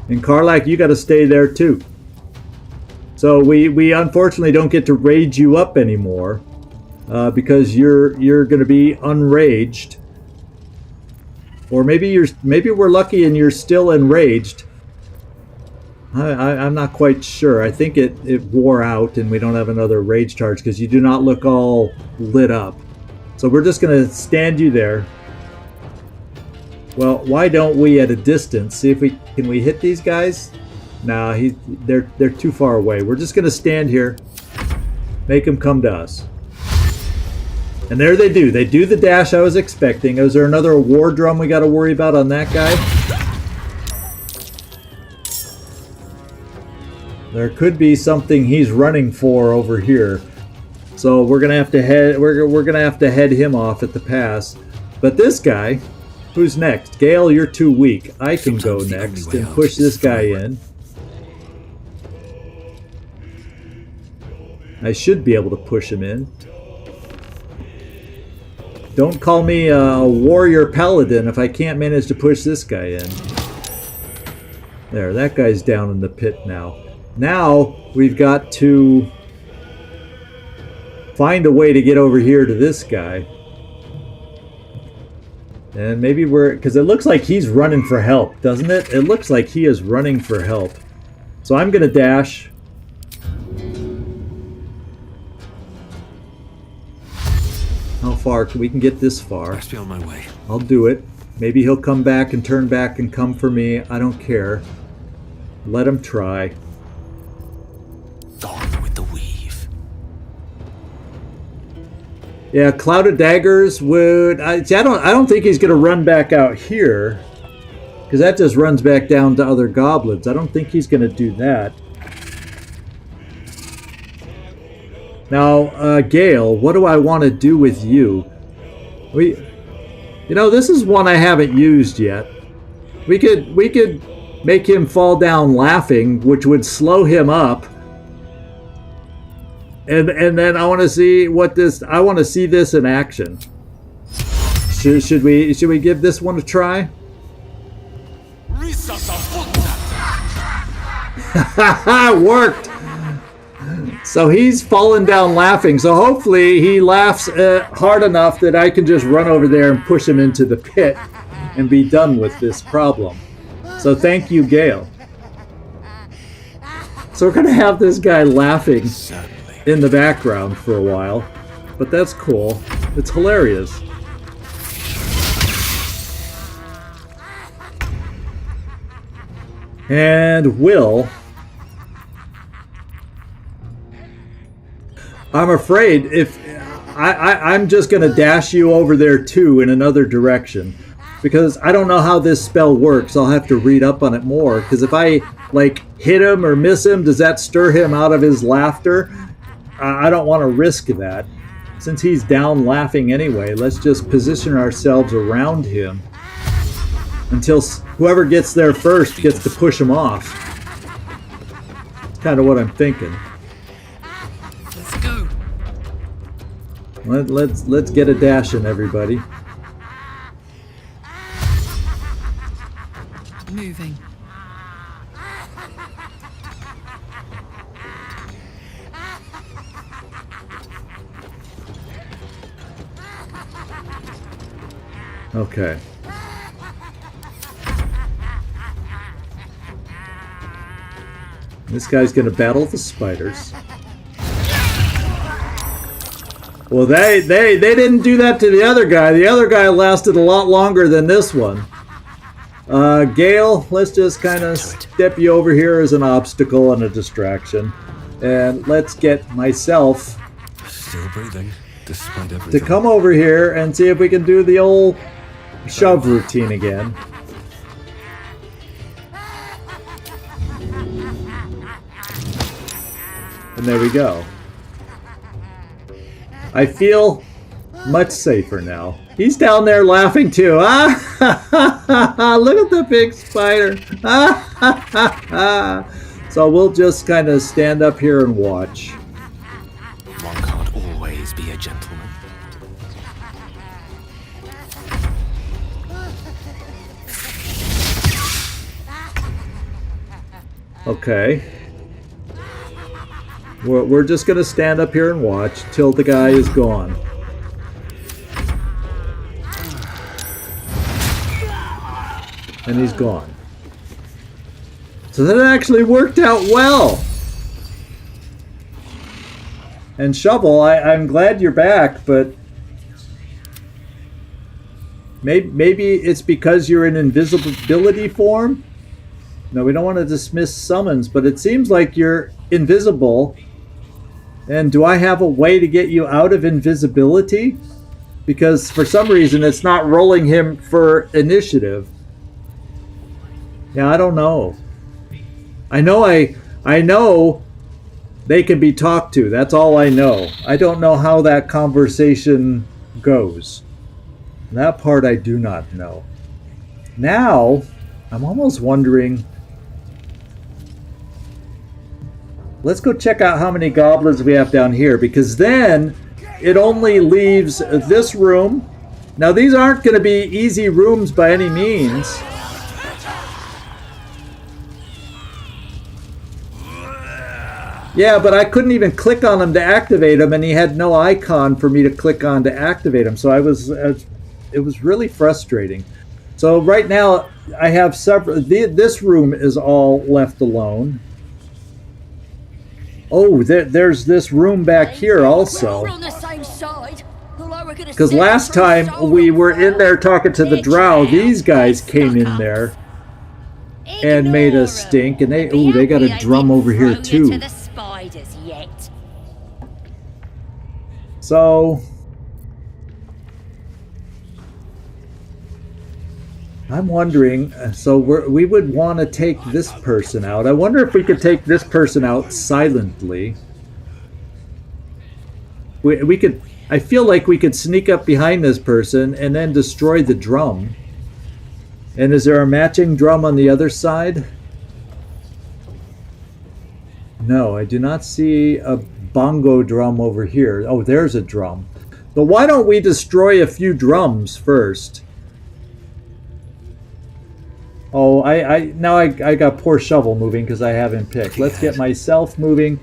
And Karlak, you got to stay there too. So we unfortunately don't get to rage you up anymore, because you're going to be unraged. Or maybe we're lucky and you're still enraged. I'm not quite sure. I think it wore out and we don't have another rage charge because you do not look all lit up. So we're just going to stand you there. Well, why don't we at a distance see if we can hit these guys? Nah, they're too far away. We're just going to stand here, make them come to us. And there they do. They do the dash I was expecting. Is there another war drum we got to worry about on that guy? There could be something he's running for over here. So we're gonna have to head him off at the pass. But this guy, who's next? Gale, you're too weak. I can go Sometimes the only next way and out push is this to guy follow. in. I should be able to push him in. Don't call me a warrior paladin if I can't manage to push this guy in. There, that guy's down in the pit now. Now we've got to find a way to get over here to this guy. And maybe because it looks like he's running for help, doesn't it? It looks like he is running for help. So I'm going to dash. How far? We can get this far. Best be on my way. I'll do it. Maybe he'll come back and turn back and come for me. I don't care. Let him try. Gone with the weave. Yeah, Cloud of Daggers would... I don't think he's going to run back out here, because that just runs back down to other goblins. I don't think he's going to do that. Now, Gale, what do I want to do with you? This is one I haven't used yet. We could make him fall down laughing, which would slow him up. And then I want to see I want to see this in action. Should we give this one a try? Worked. So he's fallen down laughing. So hopefully he laughs hard enough that I can just run over there and push him into the pit and be done with this problem. So thank you, Gale. So we're going to have this guy laughing in the background for a while. But that's cool. It's hilarious. And Will... I'm afraid if I'm just going to dash you over there too in another direction, because I don't know how this spell works. I'll have to read up on it more, because if I hit him or miss him, does that stir him out of his laughter? I don't want to risk that. Since he's down laughing anyway, let's just position ourselves around him until whoever gets there first gets to push him off. That's kind of what I'm thinking. Let's get a dash in, everybody. Moving. Okay. This guy's gonna battle the spiders. Well, they didn't do that to the other guy. The other guy lasted a lot longer than this one. Gale, let's just kind of step you over here as an obstacle and a distraction. And let's get myself Still breathing, despite to everything. come over here and see if we can do the old shove routine again. And there we go. I feel much safer now. He's down there laughing too. Ah, look at the big spider. Ah, so we'll just kind of stand up here and watch. One can't always be a gentleman. Okay. We're just going to stand up here and watch till the guy is gone. And he's gone. So that actually worked out well. And Shovel, I'm glad you're back, but maybe it's because you're in invisibility form? No, we don't want to dismiss summons, but it seems like you're invisible. And do I have a way to get you out of invisibility? Because for some reason it's not rolling him for initiative. Yeah, I don't know. I know they can be talked to. That's all I know. I don't know how that conversation goes. That part I do not know. Now, I'm almost wondering... Let's go check out how many goblins we have down here, because then it only leaves this room. Now, these aren't going to be easy rooms by any means. Yeah, but I couldn't even click on him to activate him, and he had no icon for me to click on to activate him. So it was really frustrating. So right now I have several. This room is all left alone. Oh, there's this room back here also. Because last time we were in there talking to the drow, these guys came in there and made us stink, and they got a drum over here too. So I'm wondering, so we would want to take this person out. I wonder if we could take this person out silently. We could, I feel like we could sneak up behind this person and then destroy the drum. And is there a matching drum on the other side? No, I do not see a bongo drum over here. Oh, there's a drum. But why don't we destroy a few drums first? Oh, I got poor Shovel moving because I have him picked. Let's get myself moving,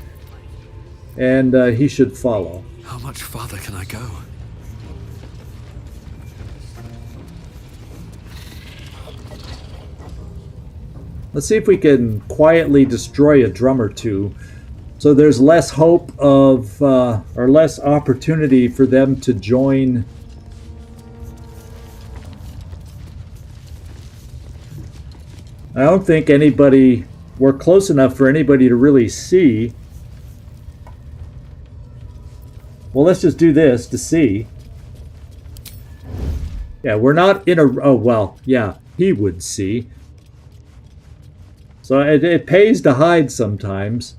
and he should follow. How much farther can I go? Let's see if we can quietly destroy a drum or two, so there's less hope of, or less opportunity for them to join. I don't think we're close enough for anybody to really see. Well, let's just do this to see. Yeah, we're not in a... Oh, well, yeah, he would see. So it pays to hide sometimes.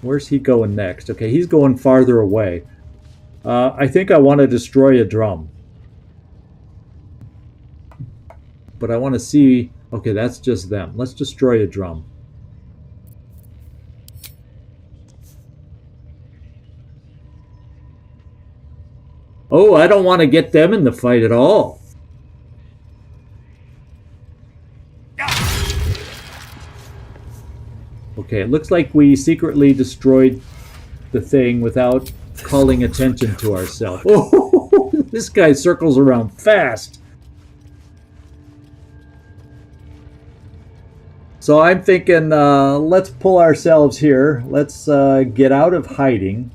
Where's he going next? Okay, he's going farther away. I think I want to destroy a drum. But I want to see... Okay, that's just them. Let's destroy a drum. Oh, I don't want to get them in the fight at all. Okay, it looks like we secretly destroyed the thing without calling attention to ourselves. Oh, this guy circles around fast. So I'm thinking, let's pull ourselves here. Let's get out of hiding.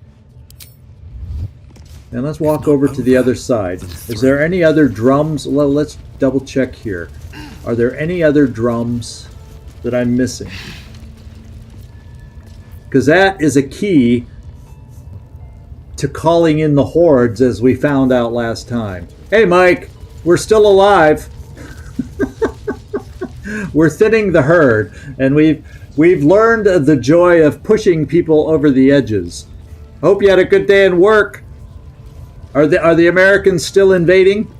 And let's walk over to the other side. Is there any other drums? Well, let's double check here. Are there any other drums that I'm missing? Because that is a key to calling in the hordes, as we found out last time. Hey, Mike, we're still alive. We're thinning the herd, and we've We've learned the joy of pushing people over the edges. Hope you had a good day in work. Are the Americans still invading?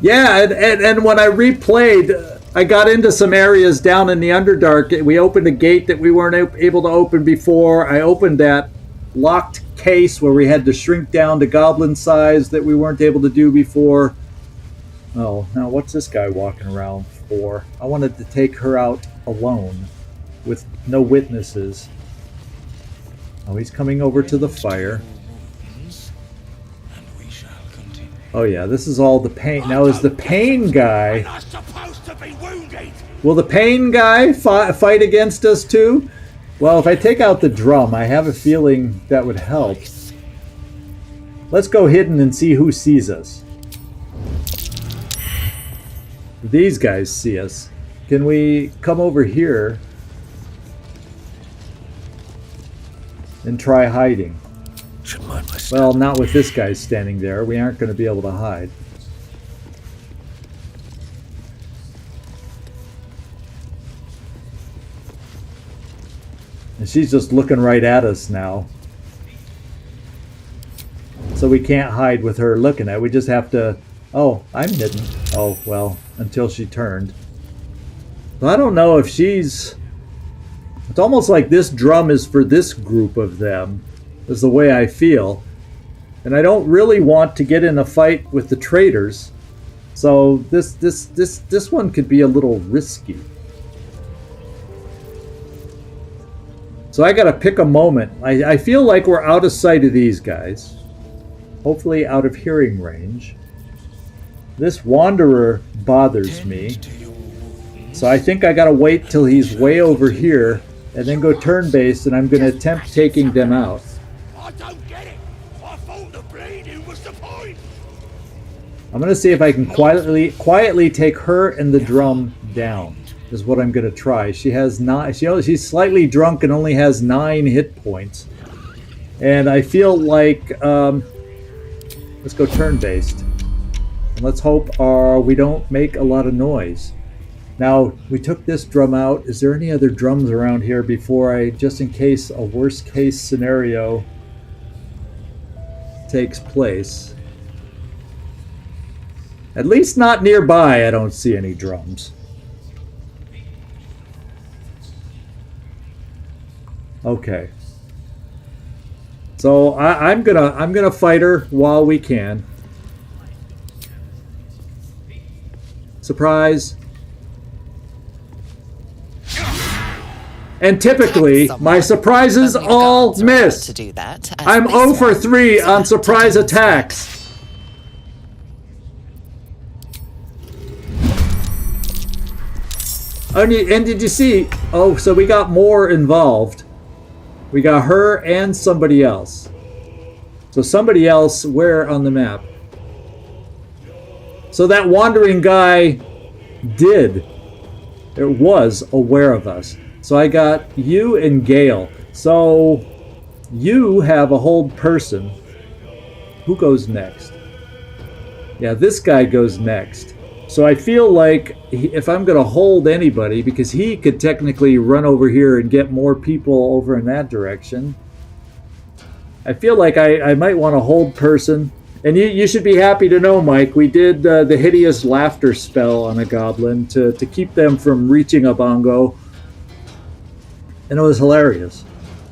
Yeah, and when I replayed, I got into some areas down in the Underdark. We opened a gate that we weren't able to open before. I opened that locked case where we had to shrink down to goblin size that we weren't able to do before. Oh, now what's this guy walking around for? I wanted to take her out alone with no witnesses. Oh, he's coming over to the fire. Oh yeah, this is all the pain. Now is the pain guy... Will the pain guy fight against us too? Well, if I take out the drum, I have a feeling that would help. Let's go hidden and see who sees us. These guys see us. Can we come over here and try hiding? Well, not with this guy standing there. We aren't going to be able to hide. And she's just looking right at us now. So we can't hide with her looking at. We just have to... Oh, I'm hidden. Oh, well, until she turned. So I don't know if she's... It's almost like this drum is for this group of them, is the way I feel. And I don't really want to get in a fight with the traitors. So this one could be a little risky. So I gotta pick a moment. I feel like we're out of sight of these guys. Hopefully out of hearing range. This wanderer bothers me. So I think I gotta wait till he's way over here and then go turn-based, and I'm gonna attempt taking them out. I don't get it. I thought the bleeding was the point. I'm gonna see if I can quietly take her and the drum down. Is what I'm gonna try. She has she's slightly drunk and only has 9 hit points. And I feel like let's go turn-based. And let's hope we don't make a lot of noise. Now, we took this drum out. Is there any other drums around here before just in case a worst case scenario takes place? At least not nearby, I don't see any drums. Okay. So I'm gonna fight her while we can. Surprise. And typically, my surprises all miss. To do that, I'm 0 for 3 on surprise attacks. And did you see? Oh, so we got more involved. We got her and somebody else. So somebody else where on the map? So that wandering guy was aware of us. So I got you and Gale. So you have a hold person. Who goes next? Yeah, this guy goes next. So I feel like if I'm going to hold anybody, because he could technically run over here and get more people over in that direction, I feel like I might want to hold person. And you should be happy to know, Mike, we did the hideous laughter spell on a goblin to keep them from reaching a bongo. And it was hilarious.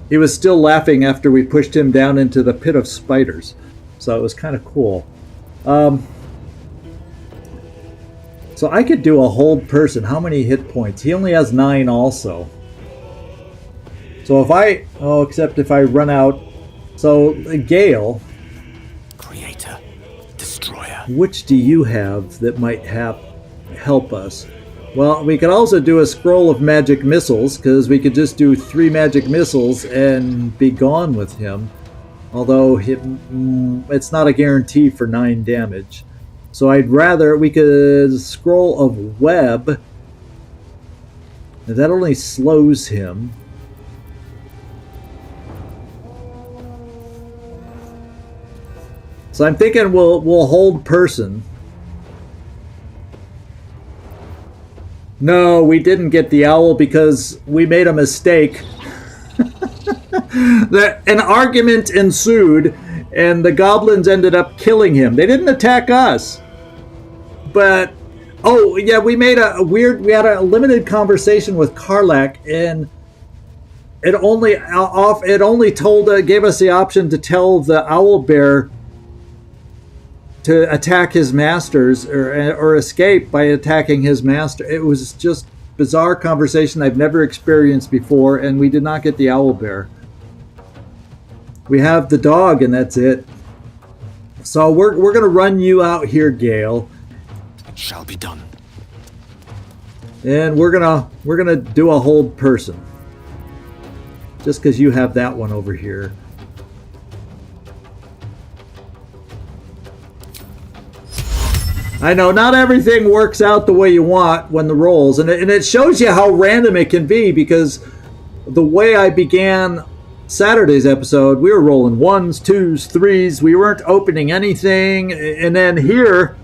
He was still laughing after we pushed him down into the pit of spiders. So it was kind of cool. So I could do a hold person. How many hit points? He only has 9 also. So if except if I run out. So Gale. Creator, destroyer. Which do you have that might help us? Well, we could also do a scroll of magic missiles, because we could just do 3 magic missiles and be gone with him. Although it's not a guarantee for 9 damage. So I'd rather we could scroll of web. And that only slows him. So I'm thinking we'll hold person. No, we didn't get the owl because we made a mistake. An argument ensued, and the goblins ended up killing him. They didn't attack us. But, oh, yeah, we had a limited conversation with Karlak, and it only gave us the option to tell the owlbear to attack his masters or escape by attacking his master. It was just bizarre conversation I've never experienced before, and we did not get the owlbear. We have the dog, and that's it. So we're gonna run you out here, Gale. It shall be done. And we're gonna do a hold person. Just because you have that one over here. I know not everything works out the way you want when the rolls, and it shows you how random it can be, because the way I began Saturday's episode, we were rolling 1s, 2s, 3s. We weren't opening anything, and then here,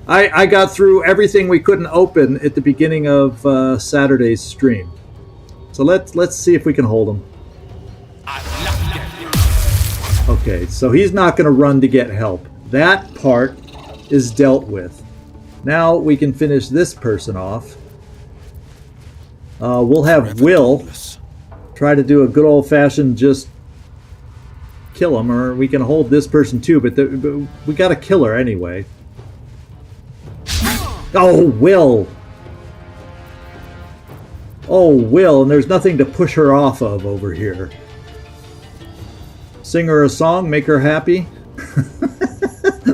I got through everything we couldn't open at the beginning of Saturday's stream. So let's see if we can hold him. Okay, so he's not going to run to get help. That part is dealt with. Now we can finish this person off. We'll have Will try to do a good old-fashioned just kill him, or we can hold this person too, but we got to kill her anyway. Oh, Will! Oh, Will, and there's nothing to push her off of over here. Sing her a song, make her happy.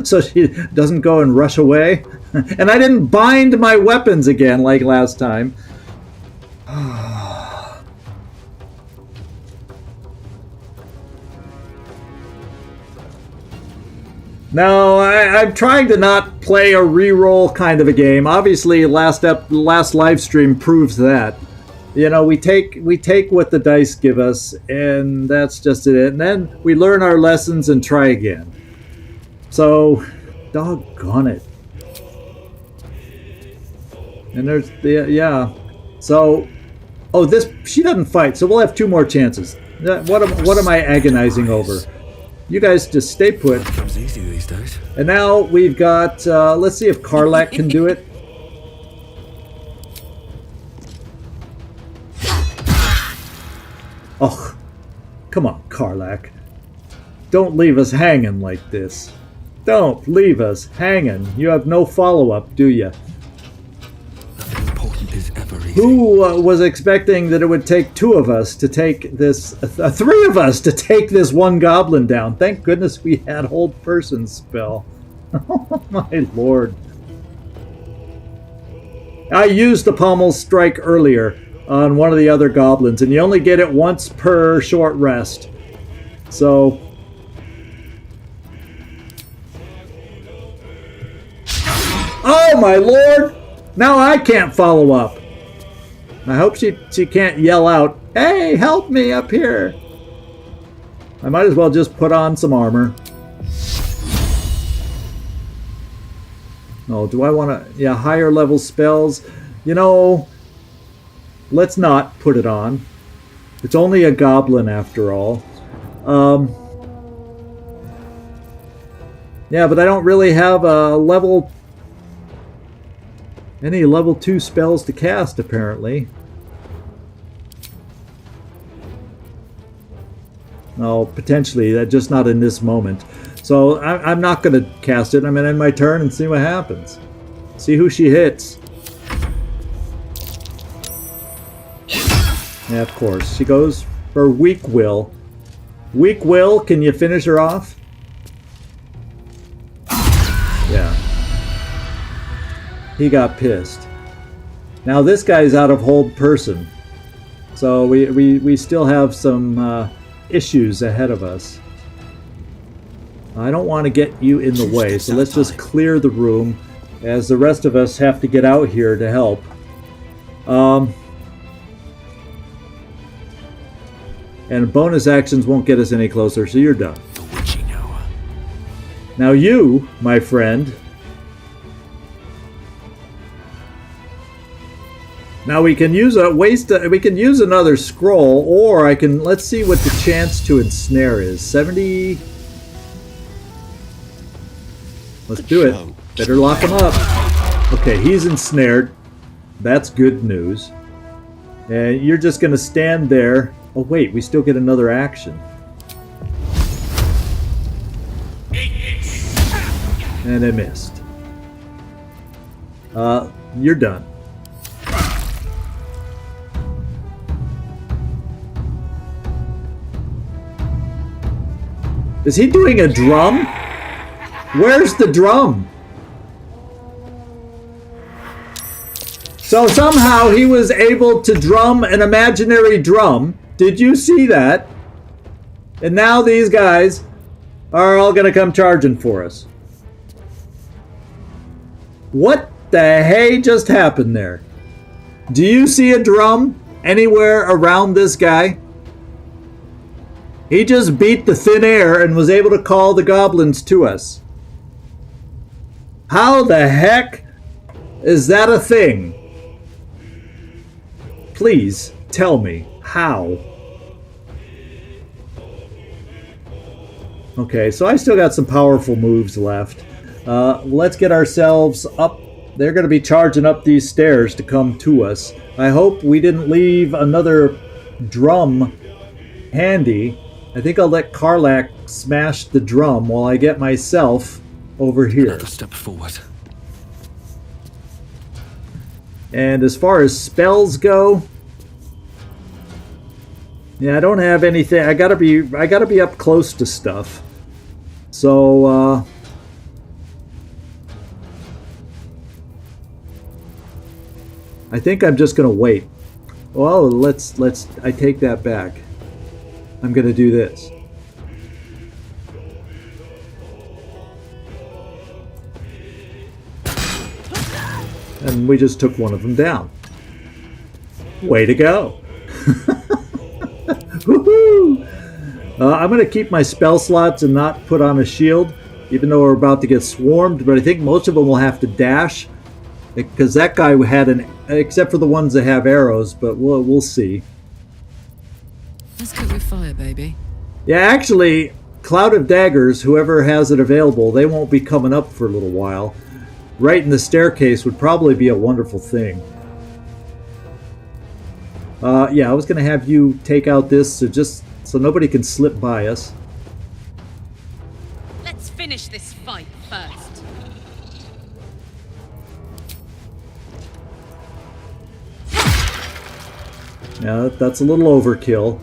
So she doesn't go and rush away. And I didn't bind my weapons again like last time. No, I'm trying to not play a reroll kind of a game. Obviously, last live stream proves that. You know, we take what the dice give us, and that's just it. And then we learn our lessons and try again. So, doggone it. And there's yeah. So, oh, she doesn't fight, so we'll have 2 more chances. What am I agonizing over? You guys just stay put. Comes easy these days. And now we've got. Let's see if Karlak can do it. Oh, come on, Karlak. Don't leave us hanging like this. Don't leave us hanging. You have no follow-up, do you? Nothing important is ever easy. Who was expecting that it would take 2 of us to take this... 3 of us to take this one goblin down? Thank goodness we had hold person spell. Oh my lord. I used the pommel strike earlier on one of the other goblins, and you only get it once per short rest. So... Oh my lord! Now I can't follow up. I hope she can't yell out, "Hey, help me up here!" I might as well just put on some armor. Oh, do I want to... Yeah, higher level spells. You know, let's not put it on. It's only a goblin after all. Yeah, but I don't really have a any level 2 spells to cast, apparently. Oh, potentially, just not in this moment. So I'm not going to cast it. I'm going to end my turn and see what happens. See who she hits. Yeah, of course. She goes for Weak Will. Weak Will, can you finish her off? Yeah. He got pissed. Now this guy's out of hold person. So we still have some issues ahead of us. I don't want to get you in the way, so let's just clear the room as the rest of us have to get out here to help. And bonus actions won't get us any closer, so you're done. The witching hour. Now you, my friend. Now we can use we can use another scroll, or I can, let's see what the chance to ensnare is. 70. Let's do it. Better lock him up. Okay, he's ensnared. That's good news. And you're just going to stand there. Oh wait, we still get another action. And I missed. You're done. Is he doing a drum? Where's the drum? So somehow he was able to drum an imaginary drum. Did you see that? And now these guys are all going to come charging for us. What the hey just happened there? Do you see a drum anywhere around this guy? He just beat the thin air and was able to call the goblins to us. How the heck is that a thing? Please tell me how. Okay, so I still got some powerful moves left. Let's get ourselves up. They're going to be charging up these stairs to come to us. I hope we didn't leave another drum handy. I think I'll let Karlach smash the drum while I get myself over here. Another step forward. And as far as spells go, yeah, I don't have anything. I gotta be up close to stuff. So I think I'm just gonna wait. Well, I take that back. I'm gonna do this. And we just took one of them down. Way to go. Woohoo! I'm going to keep my spell slots and not put on a shield, even though we're about to get swarmed, but I think most of them will have to dash, because that guy had except for the ones that have arrows, but we'll see. Let's cook with fire, baby. Yeah, actually, Cloud of Daggers, whoever has it available, they won't be coming up for a little while. Right in the staircase would probably be a wonderful thing. Yeah, I was going to have you take out this so nobody can slip by us. Let's finish this fight first. Yeah, that's a little overkill.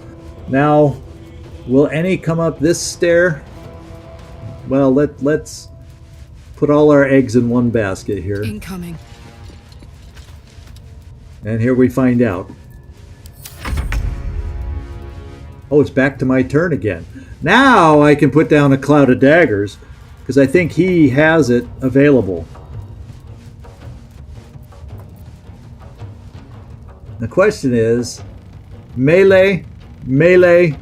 Now, will any come up this stair? Well, let's put all our eggs in one basket here. Incoming. And here we find out. Oh, it's back to my turn again. Now I can put down a Cloud of Daggers, because I think he has it available. The question is, melee, melee.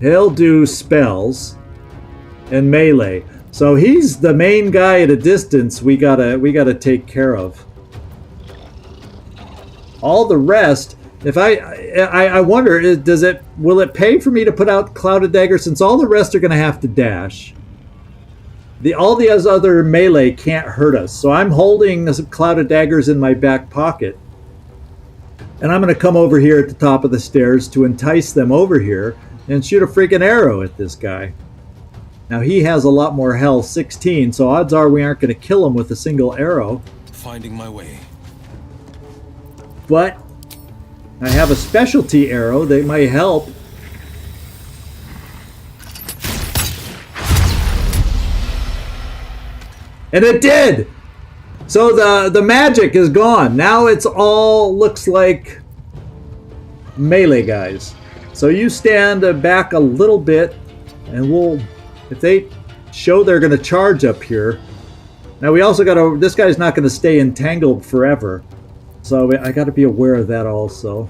He'll do spells and melee. So he's the main guy at a distance we gotta take care of. All the rest, if I wonder, will it pay for me to put out Cloud of Dagger, since all the rest are gonna have to dash? All the other melee can't hurt us, so I'm holding some Cloud of Daggers in my back pocket. And I'm going to come over here at the top of the stairs to entice them over here and shoot a freaking arrow at this guy. Now he has a lot more health, 16, so odds are we aren't going to kill him with a single arrow. Finding my way. But I have a specialty arrow that might help. And it did! So the magic is gone. Now it's all looks like melee guys. So you stand back a little bit, and if they show they're going to charge up here. Now we also got to, this guy's not going to stay entangled forever. So I got to be aware of that also.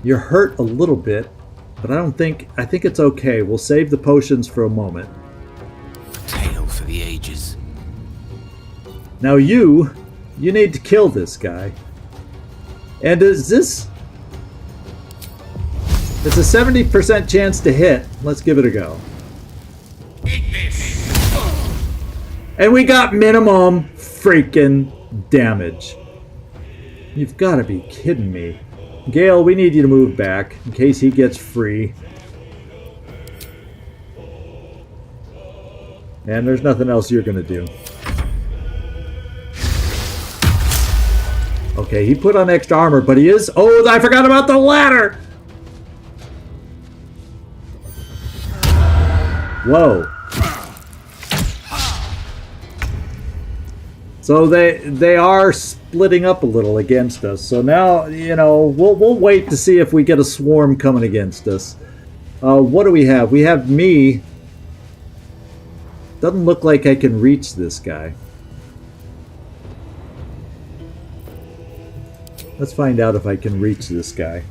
You're hurt a little bit, but I think it's okay. We'll save the potions for a moment. A tale for the ages. Now you need to kill this guy. And it's a 70% chance to hit. Let's give it a go. And we got minimum freaking damage. You've got to be kidding me. Gale, we need you to move back in case he gets free. And there's nothing else you're going to do. Okay, he put on extra armor, but he is... Oh, I forgot about the ladder! Whoa. So they are splitting up a little against us. So now, you know, we'll wait to see if we get a swarm coming against us. What do we have? We have me. Doesn't look like I can reach this guy. Let's find out if I can reach this guy.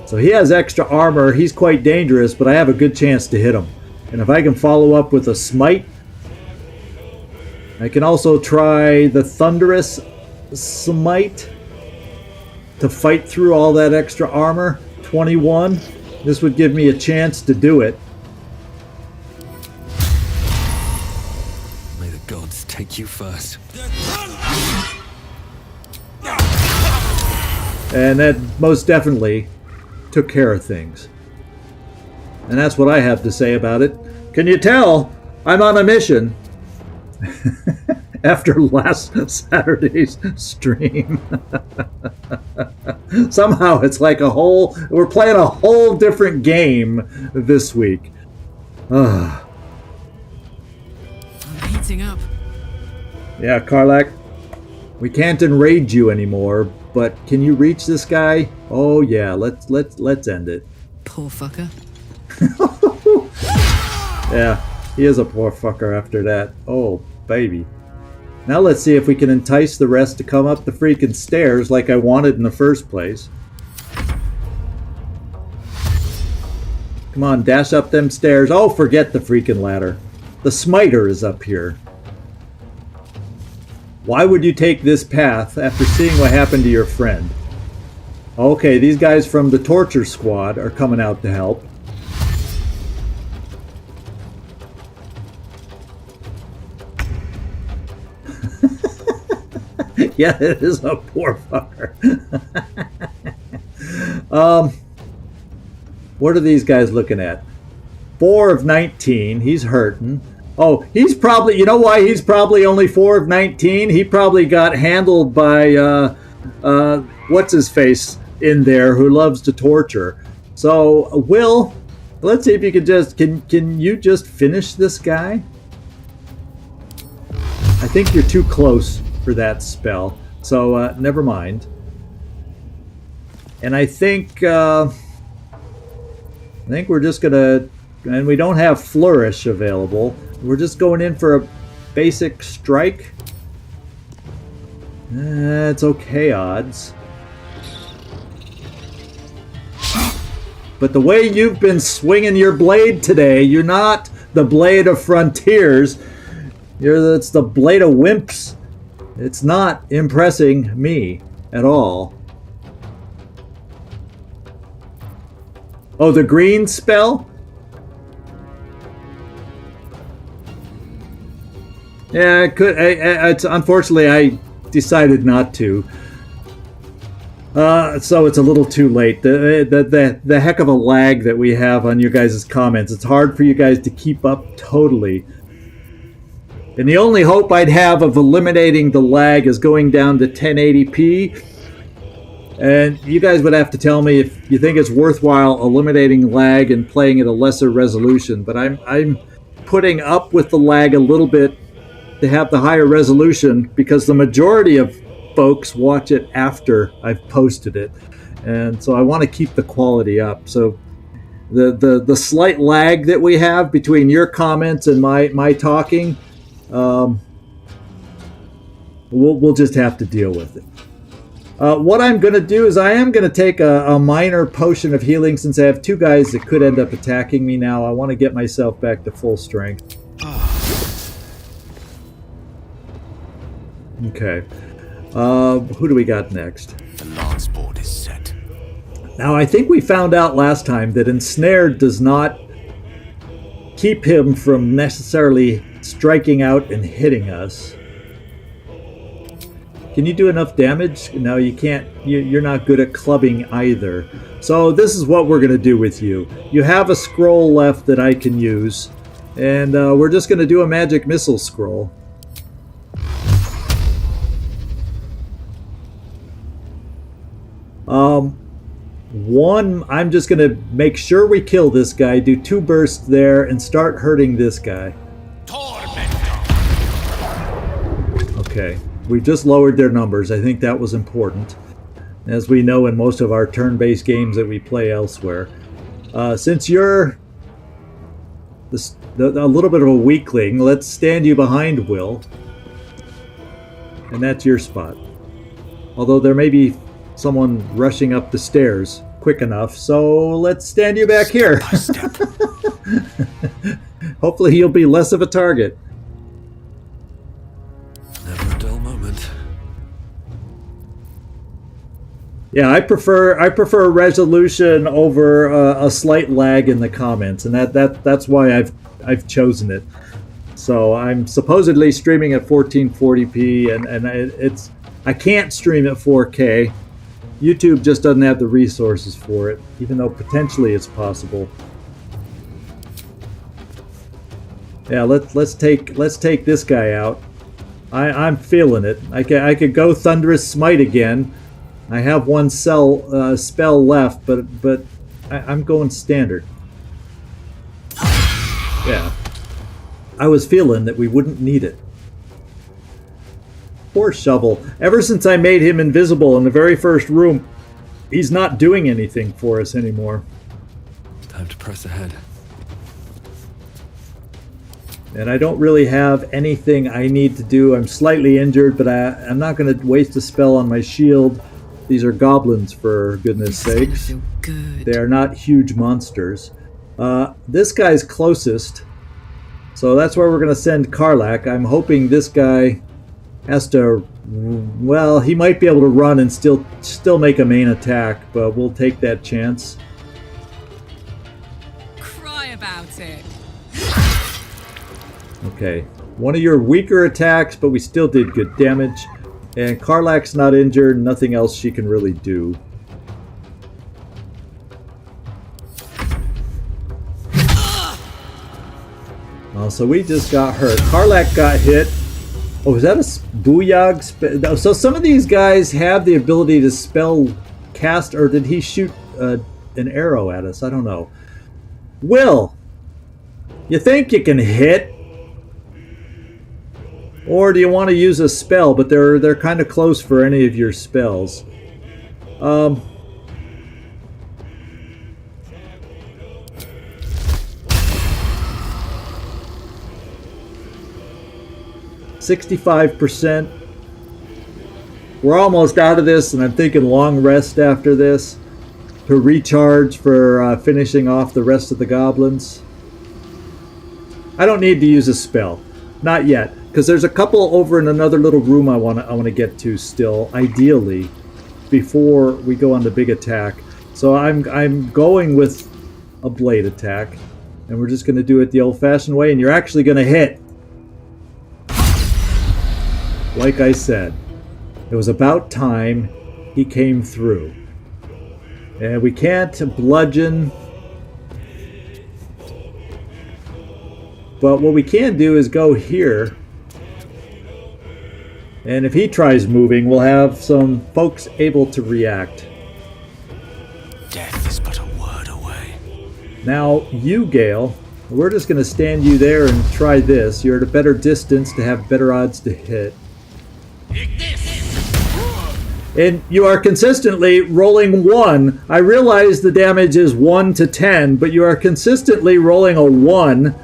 So he has extra armor. He's quite dangerous, but I have a good chance to hit him. And if I can follow up with a smite, I can also try the Thunderous Smite to fight through all that extra armor. 21. This would give me a chance to do it. May the gods take you first. And that most definitely took care of things. And that's what I have to say about it. Can you tell I'm on a mission? After last Saturday's stream. Somehow it's like we're playing a whole different game this week. I'm heating up. Yeah, Karlak, we can't enrage you anymore, but can you reach this guy? Oh yeah, let's end it. Poor fucker. Yeah, he is a poor fucker after that. Oh, baby. Now let's see if we can entice the rest to come up the freaking stairs like I wanted in the first place. Come on, dash up them stairs. Oh, forget the freaking ladder. The smiter is up here. Why would you take this path after seeing what happened to your friend? Okay, these guys from the torture squad are coming out to help. Yeah, it is a poor fucker. What are these guys looking at? 4 of 19. He's hurting. Oh, he's probably... You know why he's probably only 4 of 19? He probably got handled by... what's-his-face in there who loves to torture. So, Will, let's see if you could just... Can you just finish this guy? I think you're too close for that spell. So, never mind. And I think we're just gonna... And we don't have Flourish available. We're just going in for a basic strike. It's okay odds. But the way you've been swinging your blade today, you're not the blade of frontiers. It's the blade of wimps. It's not impressing me at all. Oh, the green spell? Yeah, it could. It's unfortunately I decided not to. So it's a little too late. The heck of a lag that we have on your guys' comments. It's hard for you guys to keep up totally. And the only hope I'd have of eliminating the lag is going down to 1080p. And you guys would have to tell me if you think it's worthwhile eliminating lag and playing at a lesser resolution. But I'm putting up with the lag a little bit to have the higher resolution because the majority of folks watch it after I've posted it, and so I want to keep the quality up. So the slight lag that we have between your comments and my talking, we'll just have to deal with it. What I'm going to do is I am going to take a minor potion of healing since I have two guys that could end up attacking me now. I want to get myself back to full strength. Okay. Who do we got next? The lance board is set. Now, I think we found out last time that Ensnared does not keep him from necessarily striking out and hitting us. Can you do enough damage? No, you can't. You're not good at clubbing either. So this is what we're going to do with you. You have a scroll left that I can use. And we're just going to do a magic missile scroll. One, I'm just going to make sure we kill this guy, do 2 bursts there, and start hurting this guy. Okay. We just lowered their numbers. I think that was important, as we know in most of our turn-based games that we play elsewhere. Since you're a little bit of a weakling, let's stand you behind Will. And that's your spot. Although there may be someone rushing up the stairs quick enough, so let's stand you back here. Hopefully you'll be less of a target. Yeah, I prefer resolution over a slight lag in the comments, and that's why I've chosen it. So I'm supposedly streaming at 1440p, and I can't stream at 4K. YouTube just doesn't have the resources for it, even though potentially it's possible. Yeah, let's take this guy out. I'm feeling it. I could go Thunderous Smite again. I have one spell left, but I'm going standard. Yeah. I was feeling that we wouldn't need it. Poor Shovel. Ever since I made him invisible in the very first room, he's not doing anything for us anymore. Time to press ahead. And I don't really have anything I need to do. I'm slightly injured, but I'm not going to waste a spell on my shield. These are goblins, for goodness sakes. Feel good. They are not huge monsters. This guy's closest, so that's where we're going to send Karlach. I'm hoping this guy has to... Well, he might be able to run and still make a main attack, but we'll take that chance. Cry about it. Okay, one of your weaker attacks, but we still did good damage. And Karlach's not injured, nothing else she can really do. Oh, so we just got hurt. Karlach got hit. Oh, is that a Booyag? So some of these guys have the ability to spell cast, or did he shoot an arrow at us? I don't know. Will, you think you can hit? Or do you want to use a spell? But they're kind of close for any of your spells. 65%. We're almost out of this, and I'm thinking long rest after this to recharge for finishing off the rest of the goblins. I don't need to use a spell. Not yet, because there's a couple over in another little room I want to get to still, ideally, before we go on the big attack. So I'm going with a blade attack, and we're just going to do it the old-fashioned way, and you're actually going to hit. Like I said, it was about time he came through. And we can't bludgeon. But what we can do is go here. And if he tries moving, we'll have some folks able to react. Death is but a word away. Now, you, Gale, we're just going to stand you there and try this. You're at a better distance to have better odds to hit. And you are consistently rolling 1. I realize the damage is 1 to 10, but you are consistently rolling a 1.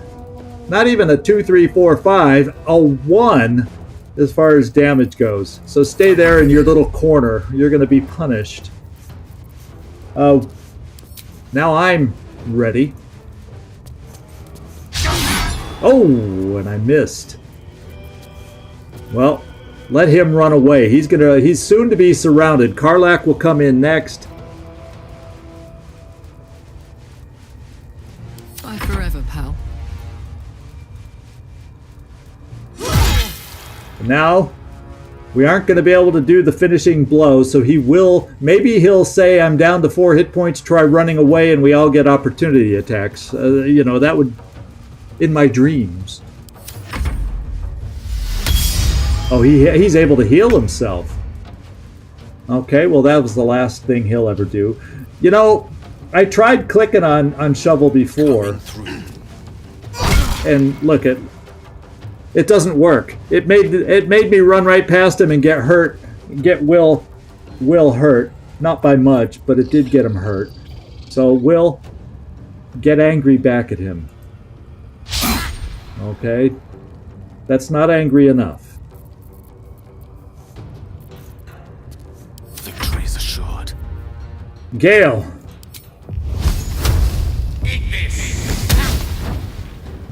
Not even a 2, 3, 4, 5. A 1. as far as damage goes. So stay there in your little corner. You're going to be punished. Now I'm ready. Oh, and I missed. Well, let him run away. He's soon to be surrounded. Karlak will come in next. Bye forever, pal. Now, we aren't going to be able to do the finishing blow, so maybe he'll say, I'm down to 4 hit points, try running away, and we all get opportunity attacks. That would, in my dreams. Oh, he's able to heal himself. Okay, well that was the last thing he'll ever do. I tried clicking on shovel before. And look, it doesn't work. It made me run right past him and get hurt. Get Will hurt. Not by much, but it did get him hurt. So Will, get angry back at him. Okay. That's not angry enough. Victory is assured. Gale.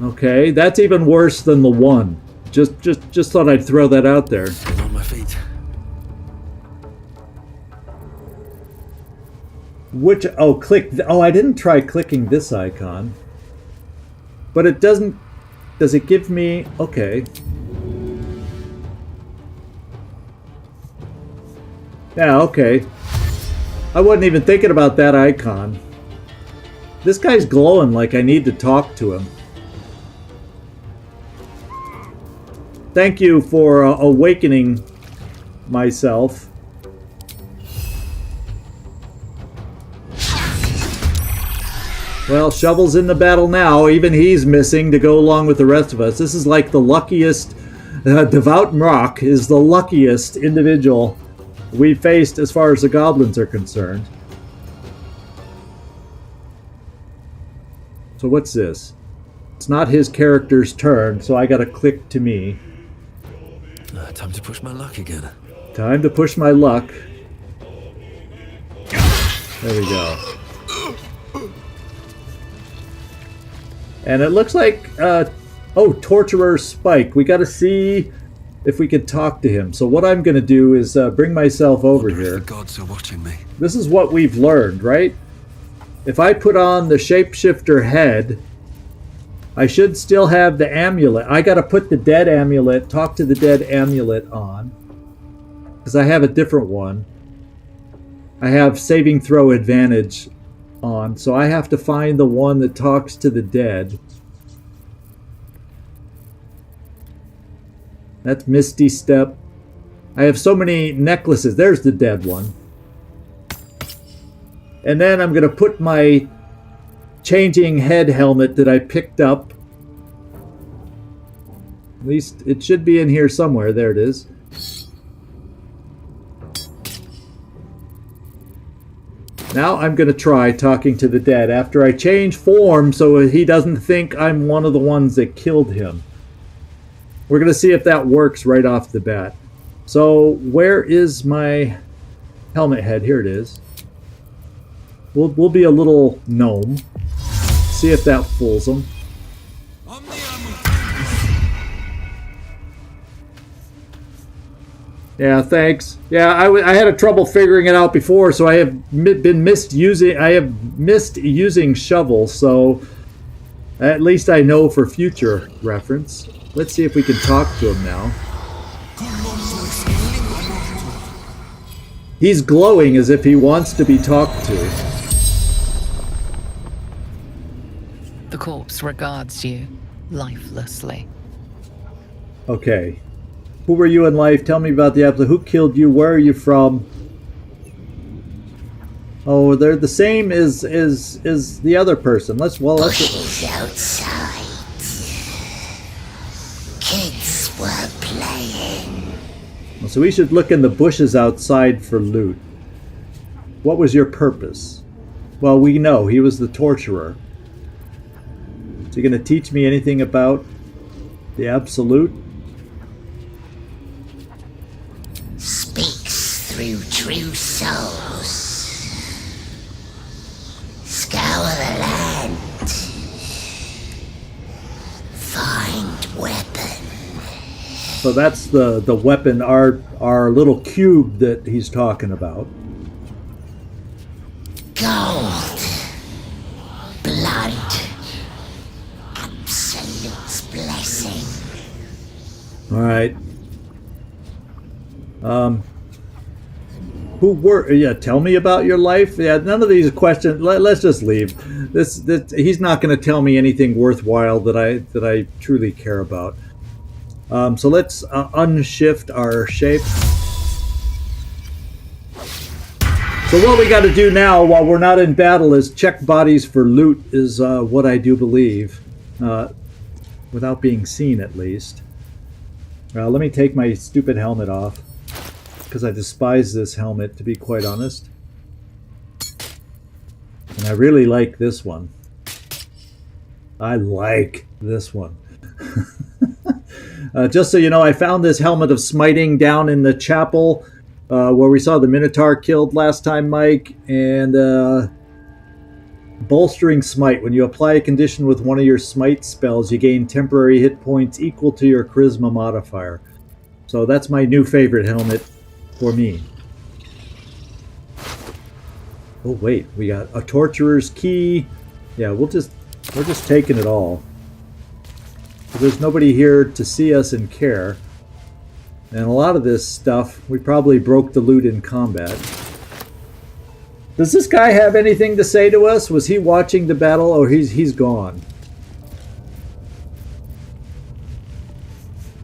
Okay, that's even worse than the one. Just thought I'd throw that out there. Still on my feet. I didn't try clicking this icon. But it doesn't. Does it give me? Okay. Yeah, okay. I wasn't even thinking about that icon. This guy's glowing like I need to talk to him. Thank you for awakening myself. Well, Shovel's in the battle now. Even he's missing to go along with the rest of us. This is like the luckiest... Devout Mrock is the luckiest individual we faced as far as the goblins are concerned. So what's this? It's not his character's turn, so I gotta click to me. Time to push my luck again. Time to push my luck. There we go. And it looks like, Torturer Spike. We gotta see if we can talk to him. So what I'm gonna do is bring myself over here. The gods are watching me. This is what we've learned, right? If I put on the shapeshifter head, I should still have the amulet. I gotta put the dead amulet, talk to the dead amulet on. Because I have a different one. I have saving throw advantage on, so I have to find the one that talks to the dead. That's Misty Step. I have so many necklaces. There's the dead one. And then I'm going to put my changing head helmet that I picked up. At least it should be in here somewhere. There it is. Now I'm going to try talking to the dead after I change form so he doesn't think I'm one of the ones that killed him. We're going to see if that works right off the bat. So where is my helmet head? Here it is. We'll be a little gnome. See if that fools him. Yeah, thanks. Yeah, I had a trouble figuring it out before, so I have missed using shovel, so at least I know for future reference. Let's see if we can talk to him now. He's glowing as if he wants to be talked to. The corpse regards you lifelessly. Okay. Who were you in life? Tell me about the episode. Who killed you? Where are you from? Oh, they're the same as the other person. Let's outside. Kids were playing. So we should look in the bushes outside for loot. What was your purpose? Well, we know he was the torturer. Is he going to teach me anything about the absolute? through true souls. Scour the land. Find weapon. So that's the weapon, our little cube that he's talking about. Gold. Blood. Absolute blessing. All right. Tell me about your life. Yeah, none of these questions. Let's just leave. He's not going to tell me anything worthwhile that I truly care about. So let's unshift our shape. So what we got to do now, while we're not in battle, is check bodies for loot. Is what I do believe, without being seen at least. Let me take my stupid helmet off, because I despise this helmet, to be quite honest. And I really like this one. I like this one. Just so you know, I found this helmet of smiting down in the chapel where we saw the Minotaur killed last time, Mike. And bolstering smite. When you apply a condition with one of your smite spells, you gain temporary hit points equal to your charisma modifier. So that's my new favorite helmet for me. Oh wait, we got a torturer's key. Yeah, we're just taking it all. There's nobody here to see us and care. And a lot of this stuff, we probably broke the loot in combat. Does this guy have anything to say to us? Was he watching the battle? Oh, he's gone.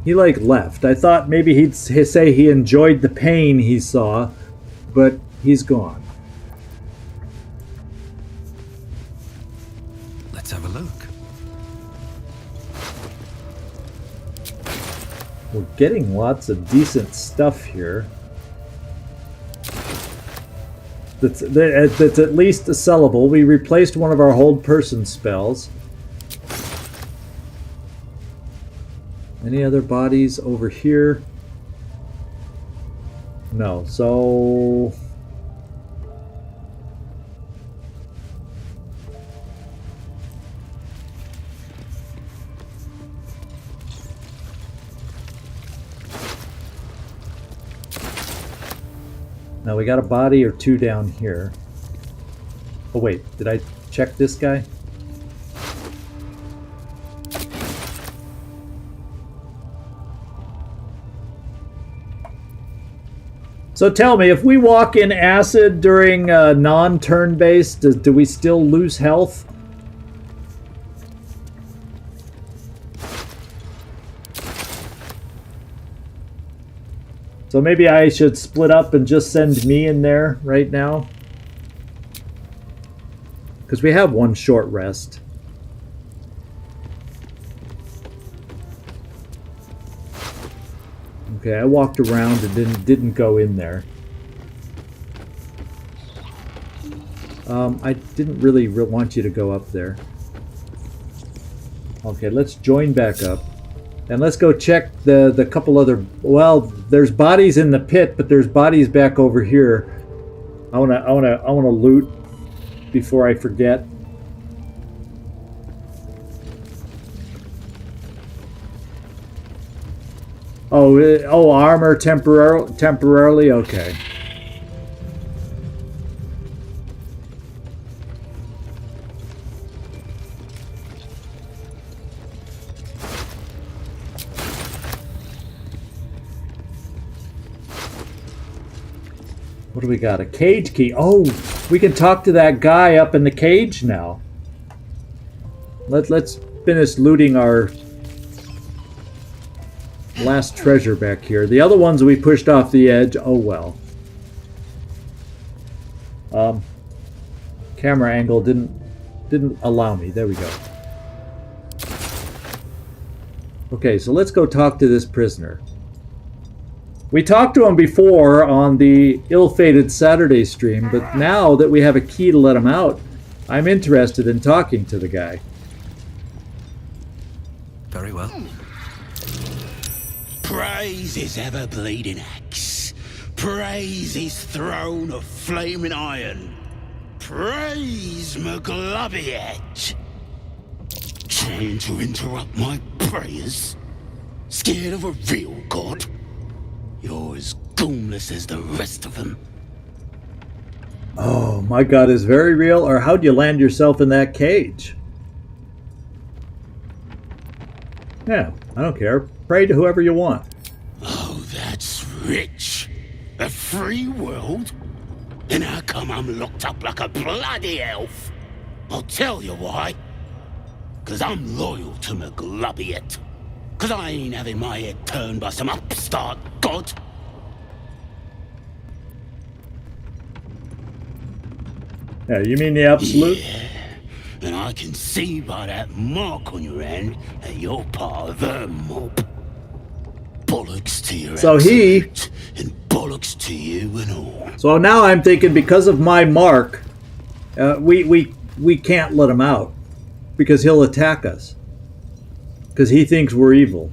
He like left. I thought maybe he'd say he enjoyed the pain he saw, but he's gone. Let's have a look. We're getting lots of decent stuff here. That's at least sellable. We replaced one of our hold person spells. Any other bodies over here? No, so... Now we got a body or two down here. Oh wait, did I check this guy? So tell me, if we walk in acid during non-turn based, do we still lose health? So maybe I should split up and just send me in there right now. Because we have one short rest. Okay, I walked around and didn't go in there. I didn't really want you to go up there. Okay, let's join back up. And let's go check the couple other... Well, there's bodies in the pit, but there's bodies back over here. I wanna loot before I forget. Oh, armor temporarily? Okay. What do we got? A cage key. Oh, we can talk to that guy up in the cage now. Let's finish looting our last treasure back here. The other ones we pushed off the edge. Oh well. Camera angle didn't allow me. There we go. Okay, so let's go talk to this prisoner. We talked to him before on the ill-fated Saturday stream, but now that we have a key to let him out, I'm interested in talking to the guy. Very well. Praise his ever-bleeding axe. Praise his throne of flaming iron. Praise McGlubby-Edge. Trying to interrupt my prayers? Scared of a real god? You're as goonless as the rest of them. Oh, my God is very real, or how'd you land yourself in that cage? Yeah, I don't care. Pray to whoever you want. Oh, that's rich. A free world? Then how come I'm locked up like a bloody elf? I'll tell you why. 'Cause I'm loyal to McGlubby-Edge. 'Cause I ain't having my head turned by some upstart god. Yeah, you mean the absolute? Yeah, and I can see by that mark on your hand that you're part of the mob. Bollocks to your So he... absolute, and bollocks to you and all. So now I'm thinking because of my mark, we can't let him out. Because he'll attack us. Because he thinks we're evil.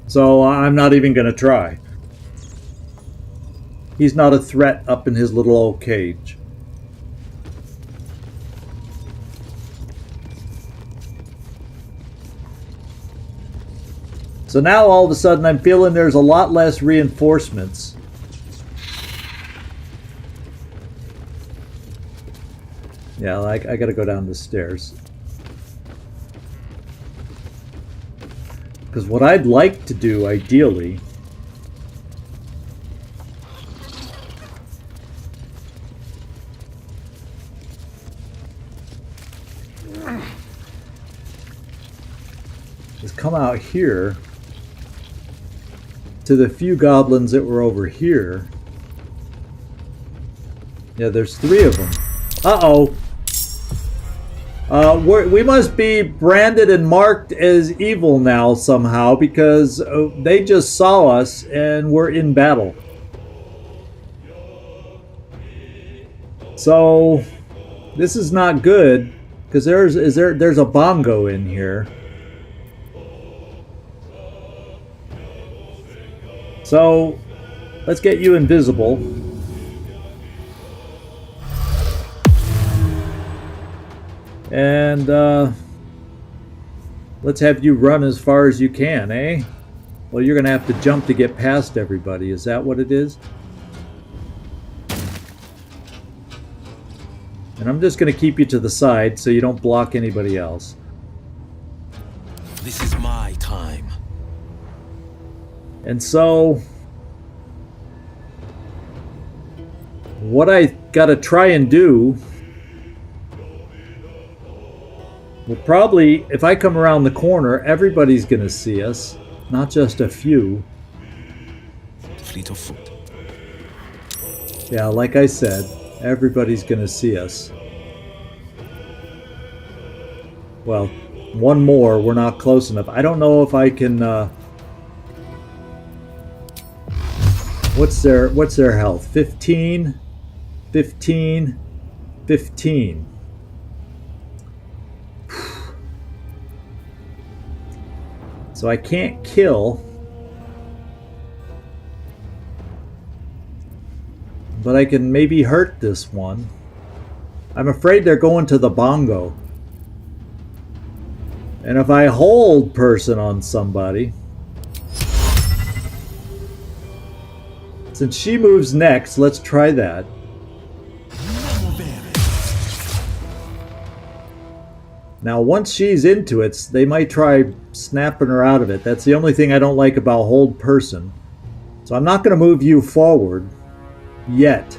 So I'm not even going to try. He's not a threat up in his little old cage. So now all of a sudden I'm feeling there's a lot less reinforcements. Yeah, I gotta go down the stairs. Because what I'd like to do, ideally, is come out here to the few goblins that were over here. Yeah, there's 3 of them. Uh-oh. We must be branded and marked as evil now somehow because they just saw us and we're in battle. So this is not good because there's a bongo in here. So let's get you invisible. And let's have you run as far as you can, eh? Well, you're going to have to jump to get past everybody. Is that what it is? And I'm just going to keep you to the side so you don't block anybody else. This is my time. And so what I got to try and do... Well, probably, if I come around the corner, everybody's going to see us, not just a few. Fleet of foot. Yeah, like I said, everybody's going to see us. Well, one more, we're not close enough. I don't know if I can... What's their health? 15, 15, 15. So I can't kill, but I can maybe hurt this one. I'm afraid they're going to the bongo. And if I hold person on somebody, since she moves next, let's try that. Now, once she's into it, they might try snapping her out of it. That's the only thing I don't like about hold person. So I'm not going to move you forward yet.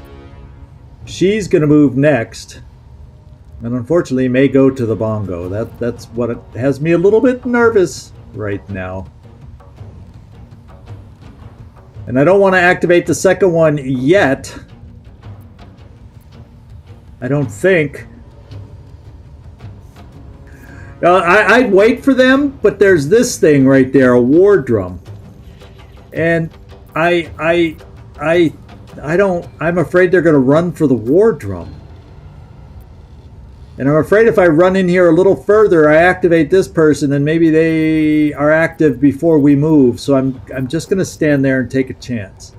She's going to move next. And unfortunately may go to the bongo. That's what it has me a little bit nervous right now. And I don't want to activate the second one yet. I don't think. I'd wait for them, but there's this thing right there, a war drum. And I'm afraid they're going to run for the war drum. And I'm afraid if I run in here a little further, I activate this person and maybe they are active before we move. So I'm just going to stand there and take a chance.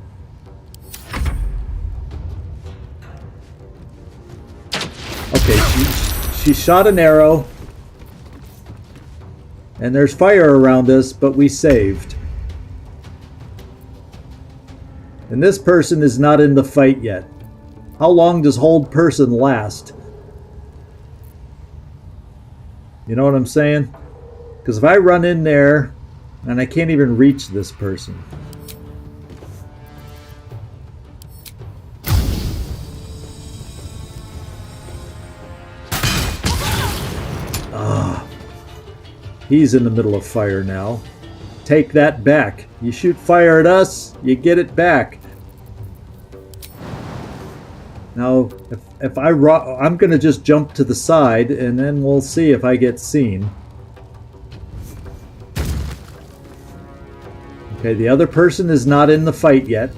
She shot an arrow. And there's fire around us, but we saved. And this person is not in the fight yet. How long does hold person last? You know what I'm saying? Because if I run in there, and I can't even reach this person. He's in the middle of fire now. Take that back. You shoot fire at us, you get it back. Now, if I'm going to just jump to the side, and then we'll see if I get seen. Okay, the other person is not in the fight yet.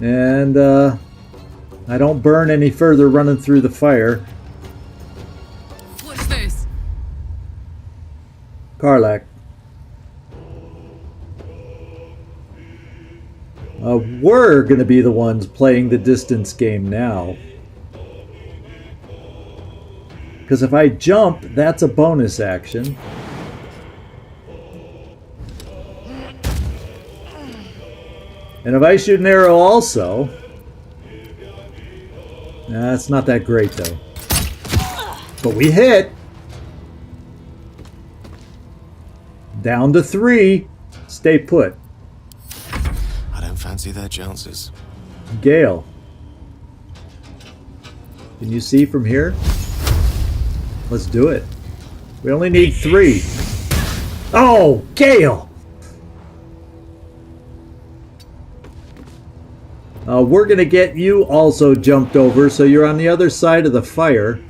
And I don't burn any further running through the fire. What's this? Karlak. We're going to be the ones playing the distance game now. Because if I jump, that's a bonus action. And if I shoot an arrow also... That's not that great though. But we hit! Down to 3. Stay put. I don't fancy their chances. Gale. Can you see from here? Let's do it. We only need 3. Oh, Gale! We're going to get you also jumped over, so you're on the other side of the fire.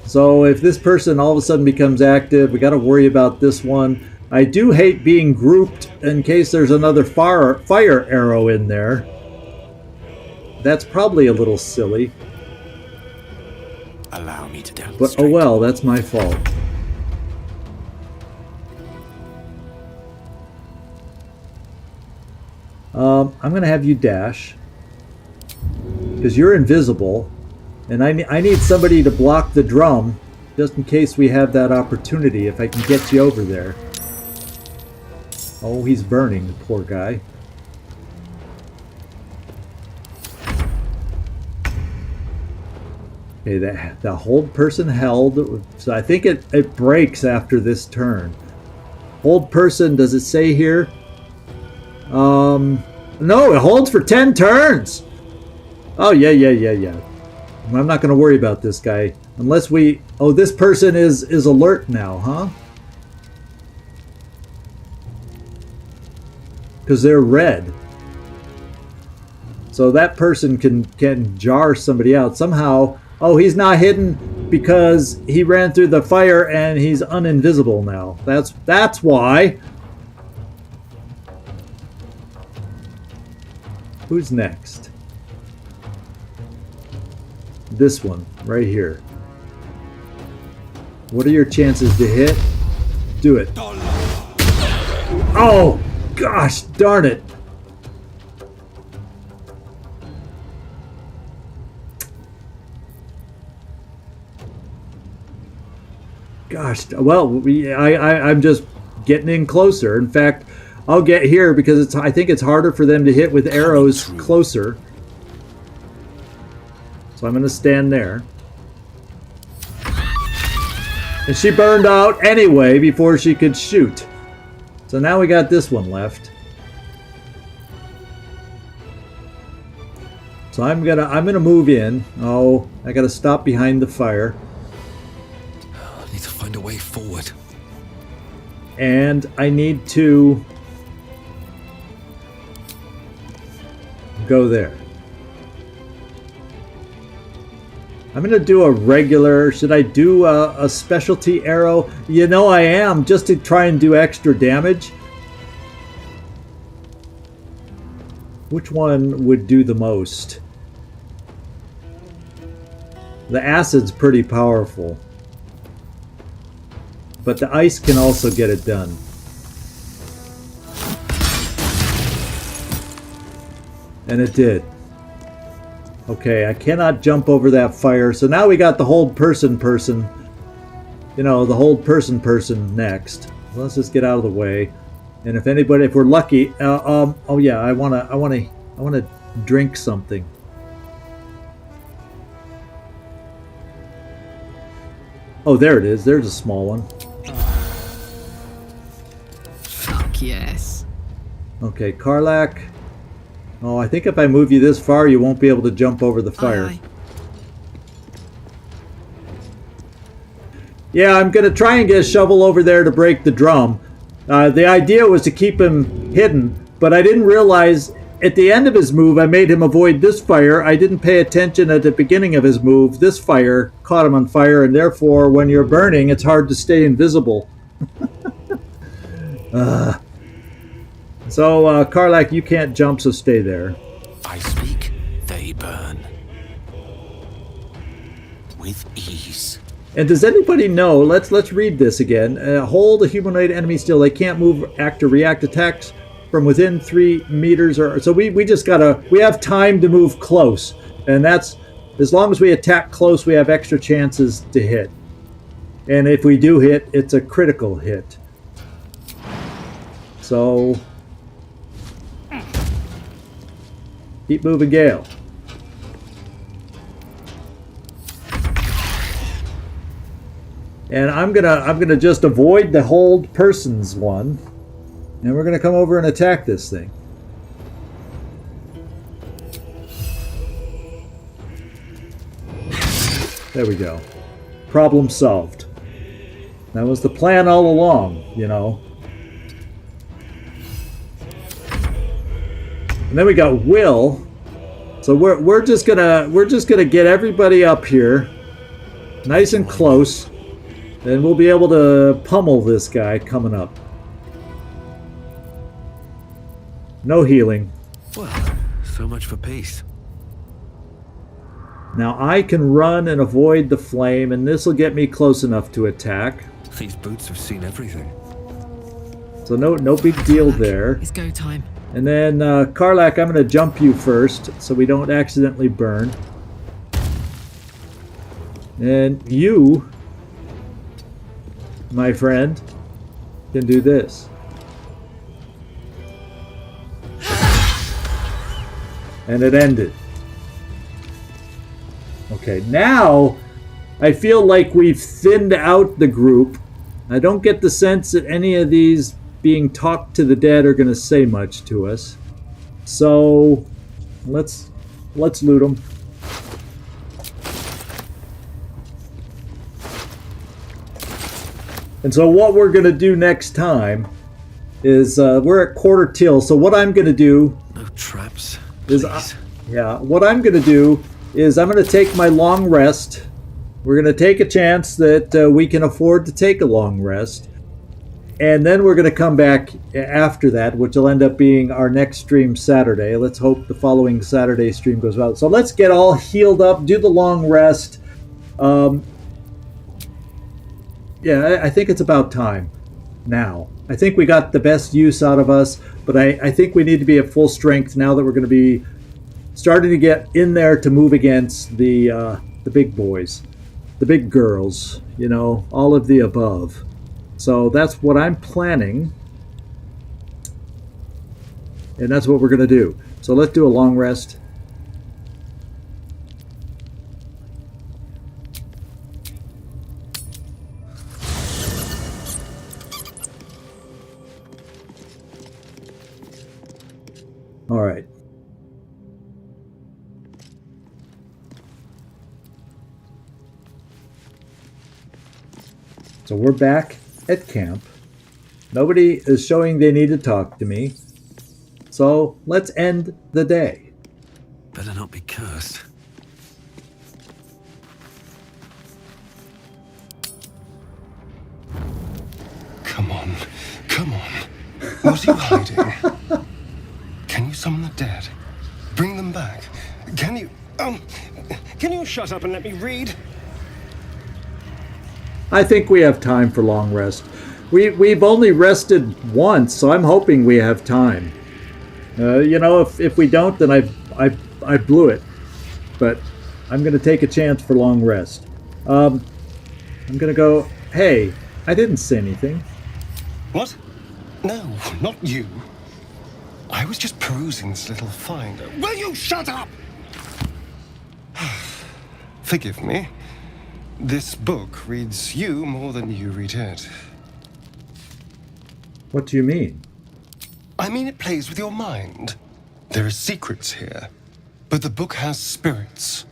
So if this person all of a sudden becomes active, we got to worry about this one. I do hate being grouped in case there's another fire arrow in there. That's probably a little silly. Allow me to demonstrate. But oh well, that's my fault. I'm going to have you dash. Because you're invisible. And I need somebody to block the drum. Just in case we have that opportunity. If I can get you over there. Oh, he's burning, the poor guy. Okay, the hold person held. So I think it breaks after this turn. Hold person, does it say here? No, it holds for 10 turns. Oh, yeah. I'm not going to worry about this guy. Unless we... Oh, this person is alert now, huh? Because they're red. So that person can jar somebody out. Somehow... Oh, he's not hidden because he ran through the fire and he's uninvisible now. That's why. Who's next? This one, right here. What are your chances to hit? Do it. Oh, gosh darn it. Gosh, well, I'm just getting in closer. In fact, I'll get here because I think it's harder for them to hit with arrows closer. So I'm going to stand there. And she burned out anyway before she could shoot. So now we got this one left. So I'm gonna move in. Oh, I gotta stop behind the fire. I need to find a way forward. And I need to go there. I'm going to do a regular... Should I do a specialty arrow? You know I am, just to try and do extra damage. Which one would do the most? The acid's pretty powerful. But the ice can also get it done. And it did. Okay, I cannot jump over that fire. So now we got the hold person. You know, the hold person next. So let's just get out of the way. And if anybody, if we're lucky, oh yeah, I wanna drink something. Oh, there it is. There's a small one. Fuck yes. Okay, Karlak. Oh, I think if I move you this far, you won't be able to jump over the fire. Aye. Yeah, I'm going to try and get a shovel over there to break the drum. The idea was to keep him hidden, but I didn't realize at the end of his move, I made him avoid this fire. I didn't pay attention at the beginning of his move. This fire caught him on fire, and therefore, when you're burning, it's hard to stay invisible. So, Karlak, you can't jump, so stay there. I speak, they burn. With ease. And does anybody know, let's read this again. Hold a humanoid enemy still. They can't move, act, or react attacks from within 3 meters. Or so we just gotta, we have time to move close. And that's, as long as we attack close, we have extra chances to hit. And if we do hit, it's a critical hit. So... keep moving, Gale. And I'm gonna just avoid the hold persons one, and we're gonna come over and attack this thing. There we go. Problem solved. That was the plan all along, you know. And then we got Will. So we're just gonna get everybody up here, nice and close, and we'll be able to pummel this guy coming up. No healing. Well, so much for peace. Now I can run and avoid the flame, and this will get me close enough to attack. These boots have seen everything. So no big deal there. It's go time. And then, Karlak, I'm going to jump you first, so we don't accidentally burn. And you, my friend, can do this. And it ended. Okay, now I feel like we've thinned out the group. I don't get the sense that any of these being talked to the dead are going to say much to us. So let's loot them. And so what we're going to do next time is we're at quarter till. So what I'm going to do No traps. is Please. what I'm going to do is I'm going to take my long rest. We're going to take a chance that we can afford to take a long rest. And then we're going to come back after that, which will end up being our next stream Saturday. Let's hope the following Saturday stream goes well. So let's get all healed up, do the long rest. Yeah, I think it's about time now. I think we got the best use out of us, but I think we need to be at full strength now that we're going to be starting to get in there to move against the big boys, the big girls, you know, all of the above. So that's what I'm planning, and that's what we're going to do. So let's do a long rest. All right. So we're back at camp. Nobody is showing they need to talk to me. So let's end the day. Better not be cursed. Come on. Come on. What are you hiding? Can you summon the dead? Bring them back. Can you shut up and let me read? I think we have time for long rest. We've only rested once, so I'm hoping we have time. You know, if we don't, then I blew it. but I'm going to take a chance for long rest. I'm going to go, hey, I didn't say anything. What? No, not you. I was just perusing this little find. Will you shut up? Forgive me. This book reads you more than you read it. What do you mean? I mean, it plays with your mind. There are secrets here, but the book has spirits.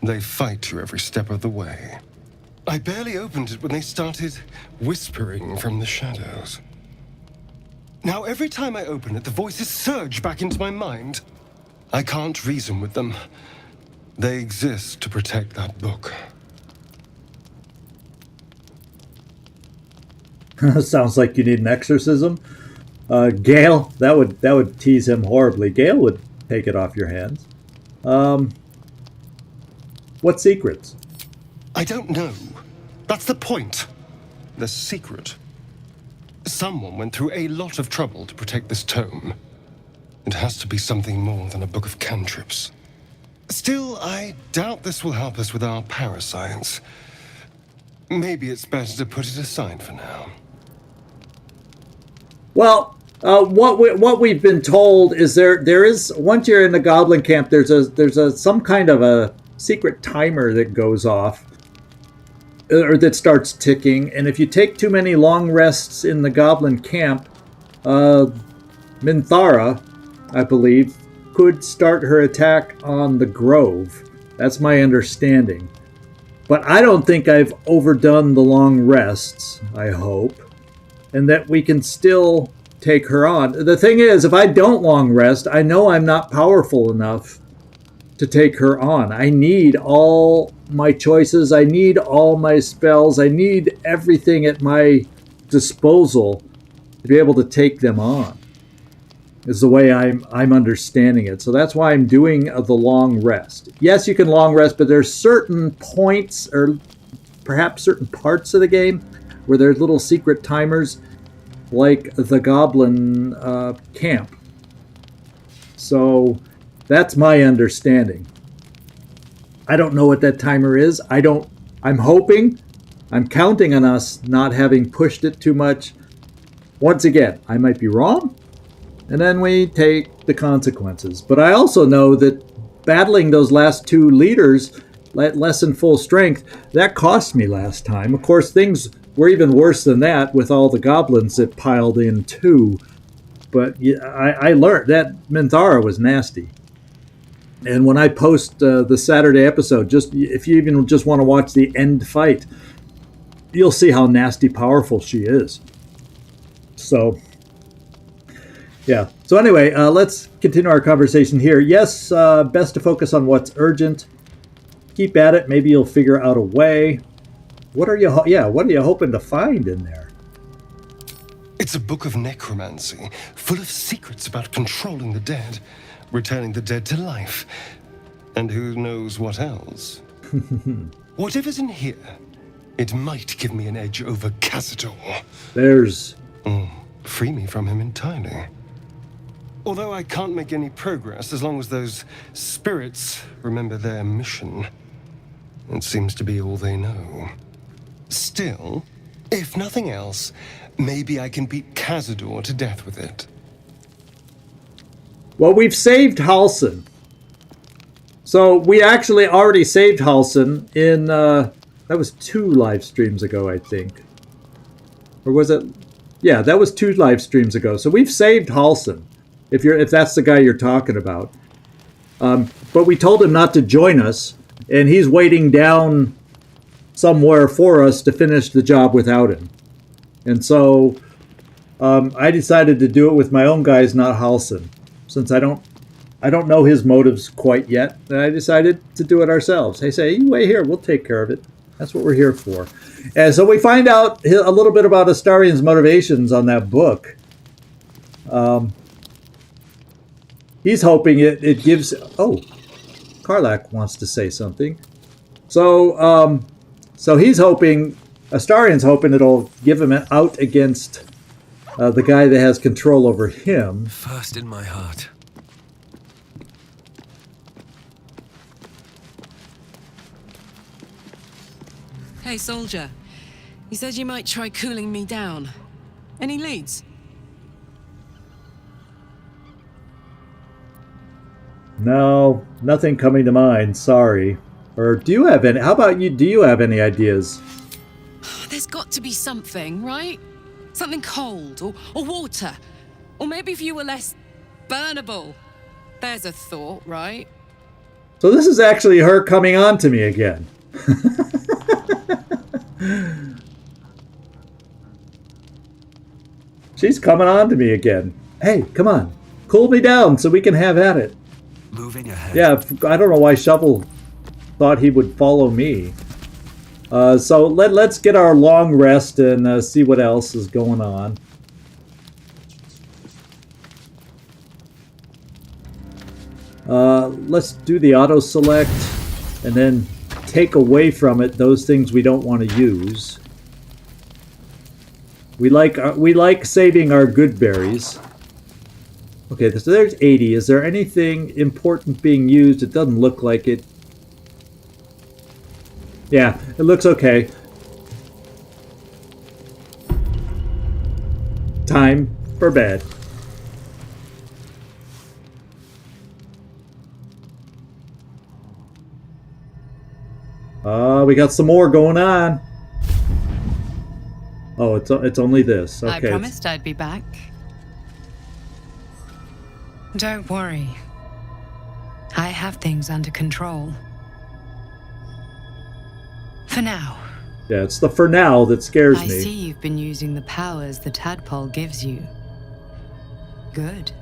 They fight you every step of the way. I barely opened it when they started whispering from the shadows. Now, every time I open it, the voices surge back into my mind. I can't reason with them. They exist to protect that book. Sounds like you need an exorcism. Gale, that would tease him horribly. Gale would take it off your hands. What secrets? I don't know. That's the point. The secret. Someone went through a lot of trouble to protect this tome. It has to be something more than a book of cantrips. Still, I doubt this will help us with our parascience. Maybe it's better to put it aside for now. Well, what we've been told is there is, once you're in the goblin camp, there's some kind of a secret timer that goes off, or that starts ticking, and if you take too many long rests in the goblin camp, Minthara, I believe, could start her attack on the grove. That's my understanding. But I don't think I've overdone the long rests, I hope, and that we can still take her on. The thing is, if I don't long rest, I know I'm not powerful enough to take her on. I need all my choices. I need all my spells. I need everything at my disposal to be able to take them on, is the way I'm understanding it. So that's why I'm doing the long rest. Yes, you can long rest, but there's certain points, or perhaps certain parts of the game, where there's little secret timers, like the goblin camp. So that's my understanding. I don't know what that timer is. I'm hoping, I'm counting on us not having pushed it too much. Once again, I might be wrong, and then we take the consequences. But I also know that battling those last two leaders at less than full strength, that cost me last time. Of course, things were even worse than that with all the goblins that piled in too. But I learned that Minthara was nasty. And when I post the Saturday episode, just if you even just want to watch the end fight, you'll see how nasty powerful she is. So, yeah. So anyway, let's continue our conversation here. Yes, best to focus on what's urgent. Keep at it. Maybe you'll figure out a way. What are you hoping to find in there? It's a book of necromancy, full of secrets about controlling the dead, returning the dead to life, and who knows what else. Whatever's in here, it might give me an edge over Cazador. Free me from him entirely. Although I can't make any progress as long as those spirits remember their mission. It seems to be all they know. Still, if nothing else, maybe I can beat Cazador to death with it. Well, we've saved Halsin. So we actually already saved Halsin in, that was 2 live streams ago, I think. Or was it? Yeah, that was 2 live streams ago. So we've saved Halsin, if that's the guy you're talking about. But we told him not to join us, and he's waiting down somewhere for us to finish the job without him. And so I decided to do it with my own guys, not Halsin, since I don't know his motives quite yet. And I decided to do it ourselves. Hey, say, you wait here, we'll take care of it. That's what we're here for. And so we find out a little bit about Astarian's motivations on that book. He's hoping it gives... Oh, Karlak wants to say something. So he's hoping... Astarian's hoping it'll give him an out against the guy that has control over him. First in my heart. Hey, soldier. You said you might try cooling me down. Any leads? No, nothing coming to mind, sorry. Or do you have any? How about you? Do you have any ideas? There's got to be something, right? Something cold, or water. Or maybe if you were less burnable. There's a thought, right? So this is actually her coming on to me again. She's coming on to me again. Hey, come on. Cool me down so we can have at it. Moving ahead. Yeah, I don't know why Shovel thought he would follow me. So let's get our long rest and see what else is going on. Let's do the auto select and then take away from it those things we don't want to use. We like saving our good berries. Okay, so there's 80. Is there anything important being used? It doesn't look like it. Yeah, it looks okay. Time for bed. We got some more going on. Oh, it's only this. Okay. I promised I'd be back. Don't worry. I have things under control. For now. Yeah, it's the for now that scares me. I see you've been using the powers the tadpole gives you. Good.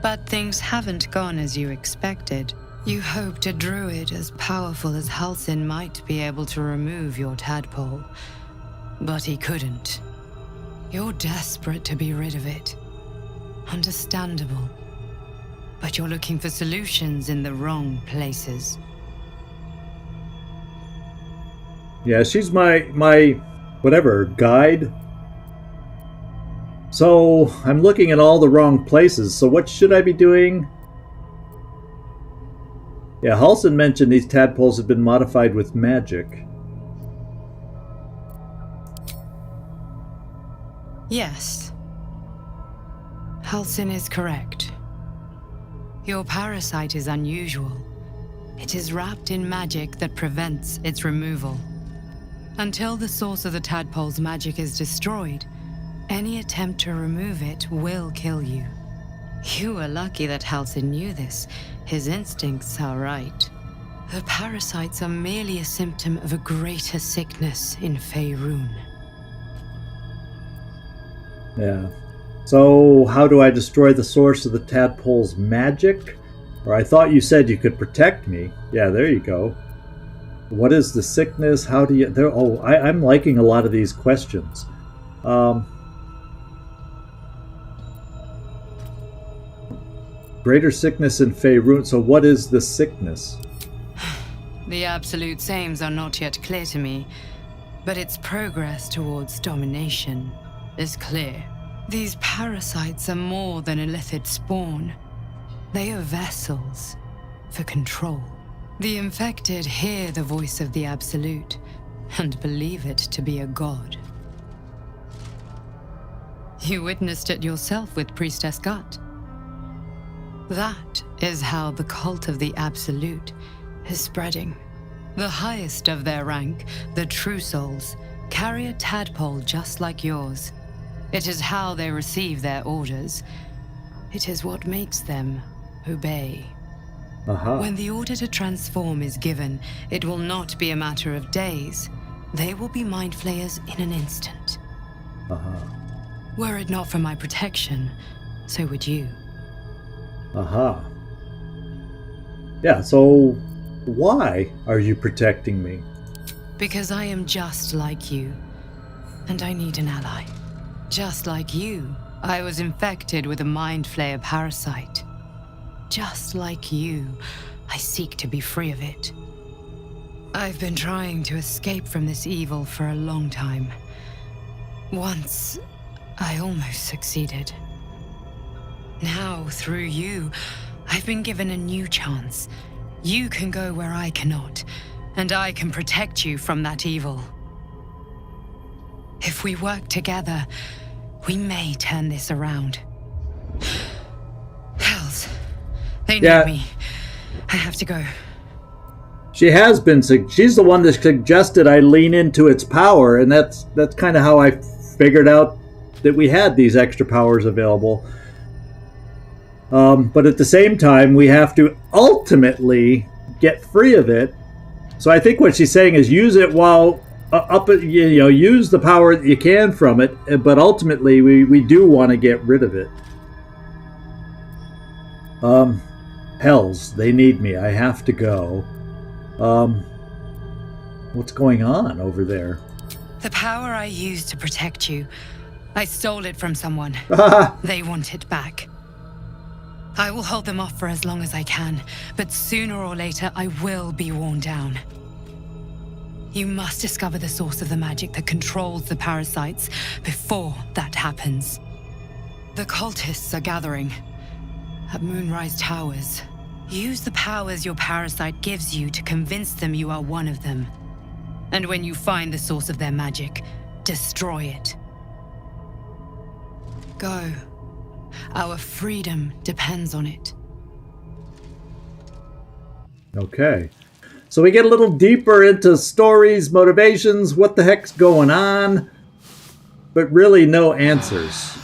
But things haven't gone as you expected. You hoped a druid as powerful as Halsin might be able to remove your tadpole. But he couldn't. You're desperate to be rid of it. Understandable. But you're looking for solutions in the wrong places. Yeah, she's my whatever, guide. So, I'm looking at all the wrong places. So what should I be doing? Yeah, Halsin mentioned these tadpoles have been modified with magic. Yes. Halsin is correct. Your parasite is unusual. It is wrapped in magic that prevents its removal. Until the source of the tadpole's magic is destroyed, any attempt to remove it will kill you. You were lucky that Halsin knew this. His instincts are right. The parasites are merely a symptom of a greater sickness in Faerun. Yeah. So, how do I destroy the source of the tadpole's magic? Or I thought you said you could protect me. Yeah, there you go. What is the sickness? How do you... There, oh, I'm liking a lot of these questions. Greater sickness in Faerun. So what is the sickness? The absolute sames are not yet clear to me, but its progress towards domination is clear. These parasites are more than a lithid spawn. They are vessels for control. The infected hear the voice of the Absolute and believe it to be a god. You witnessed it yourself with Priestess Gut. That is how the cult of the Absolute is spreading. The highest of their rank, the True Souls, carry a tadpole just like yours. It is how they receive their orders. It is what makes them obey. When the order to transform is given, it will not be a matter of days. They will be mind flayers in an instant. Were it not for my protection, so would you. Yeah, so why are you protecting me? Because I am just like you, and I need an ally. Just like you, I was infected with a mind flayer parasite. Just like you, I seek to be free of it. I've been trying to escape from this evil for a long time. Once, I almost succeeded. Now, through you, I've been given a new chance. You can go where I cannot, and I can protect you from that evil. If we work together, we may turn this around. Hells. They need me. I have to go. She has been. She's the one that suggested I lean into its power, and that's kind of how I figured out that we had these extra powers available. But at the same time, we have to ultimately get free of it. So I think what she's saying is use it while use the power that you can from it. But ultimately, we do want to get rid of it. Hells, they need me. I have to go. What's going on over there? The power I used to protect you, I stole it from someone. They want it back. I will hold them off for as long as I can, but sooner or later I will be worn down. You must discover the source of the magic that controls the parasites before that happens. The cultists are gathering at Moonrise Towers. Use the powers your parasite gives you to convince them you are one of them. And when you find the source of their magic, destroy it. Go. Our freedom depends on it. Okay. So we get a little deeper into stories, motivations, what the heck's going on, but really no answers.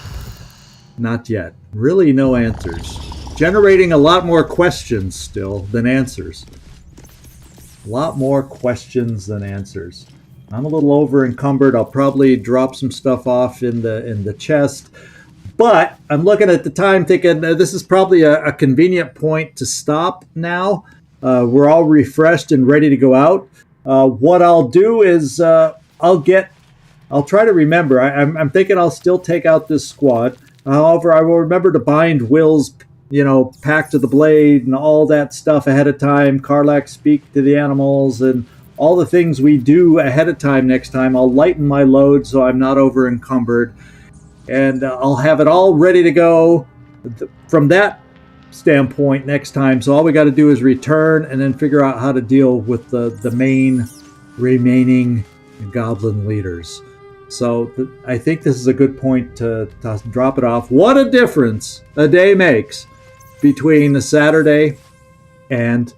Not yet. Really no answers. Generating a lot more questions still than answers. A lot more questions than answers. I'm a little over encumbered. I'll probably drop some stuff off in the chest. But I'm looking at the time thinking this is probably a convenient point to stop now. We're all refreshed and ready to go out. What I'll do is I'll try to remember. I'm thinking I'll still take out this squad. However, I will remember to bind Will's pack to the blade and all that stuff ahead of time. Karlach speak to the animals and all the things we do ahead of time next time. I'll lighten my load so I'm not over encumbered. And I'll have it all ready to go from that standpoint next time. So all we got to do is return and then figure out how to deal with the main remaining goblin leaders. So I think this is a good point to drop it off. What a difference a day makes between the Saturday and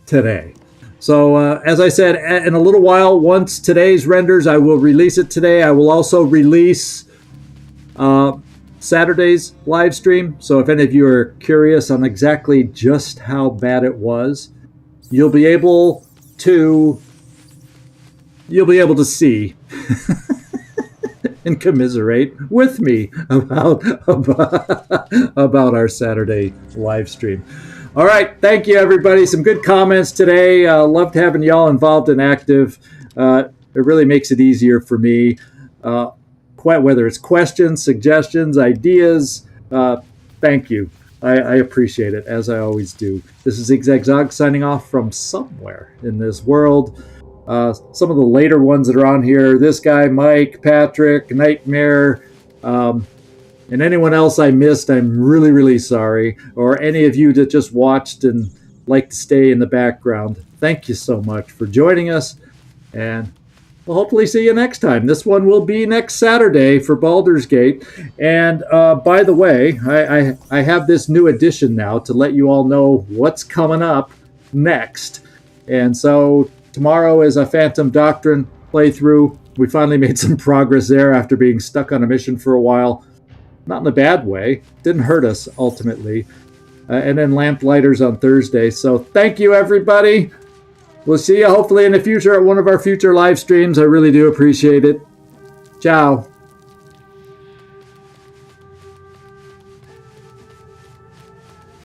today. So as I said, in a little while, once today's renders, I will release it today. I will also release Saturday's live stream. So if any of you are curious on exactly just how bad it was, you'll be able to see and commiserate with me about our Saturday live stream. All right, thank you everybody. Some good comments today. Loved having y'all involved and active. It really makes it easier for me. Whether it's questions, suggestions, ideas, thank you. I appreciate it, as I always do. This is Zigzag signing off from somewhere in this world. Some of the later ones that are on here, this guy, Mike, Patrick, Nightmare, and anyone else I missed, I'm really, really sorry. Or any of you that just watched and like to stay in the background, thank you so much for joining us, and we'll hopefully see you next time. This one will be next Saturday for Baldur's Gate. And by the way, I have this new edition now to let you all know what's coming up next. And so tomorrow is a Phantom Doctrine playthrough. We finally made some progress there after being stuck on a mission for a while. Not in a bad way. Didn't hurt us, ultimately. And then Lamplighters on Thursday. So thank you, everybody. We'll see you hopefully in the future at one of our future live streams. I really do appreciate it. Ciao.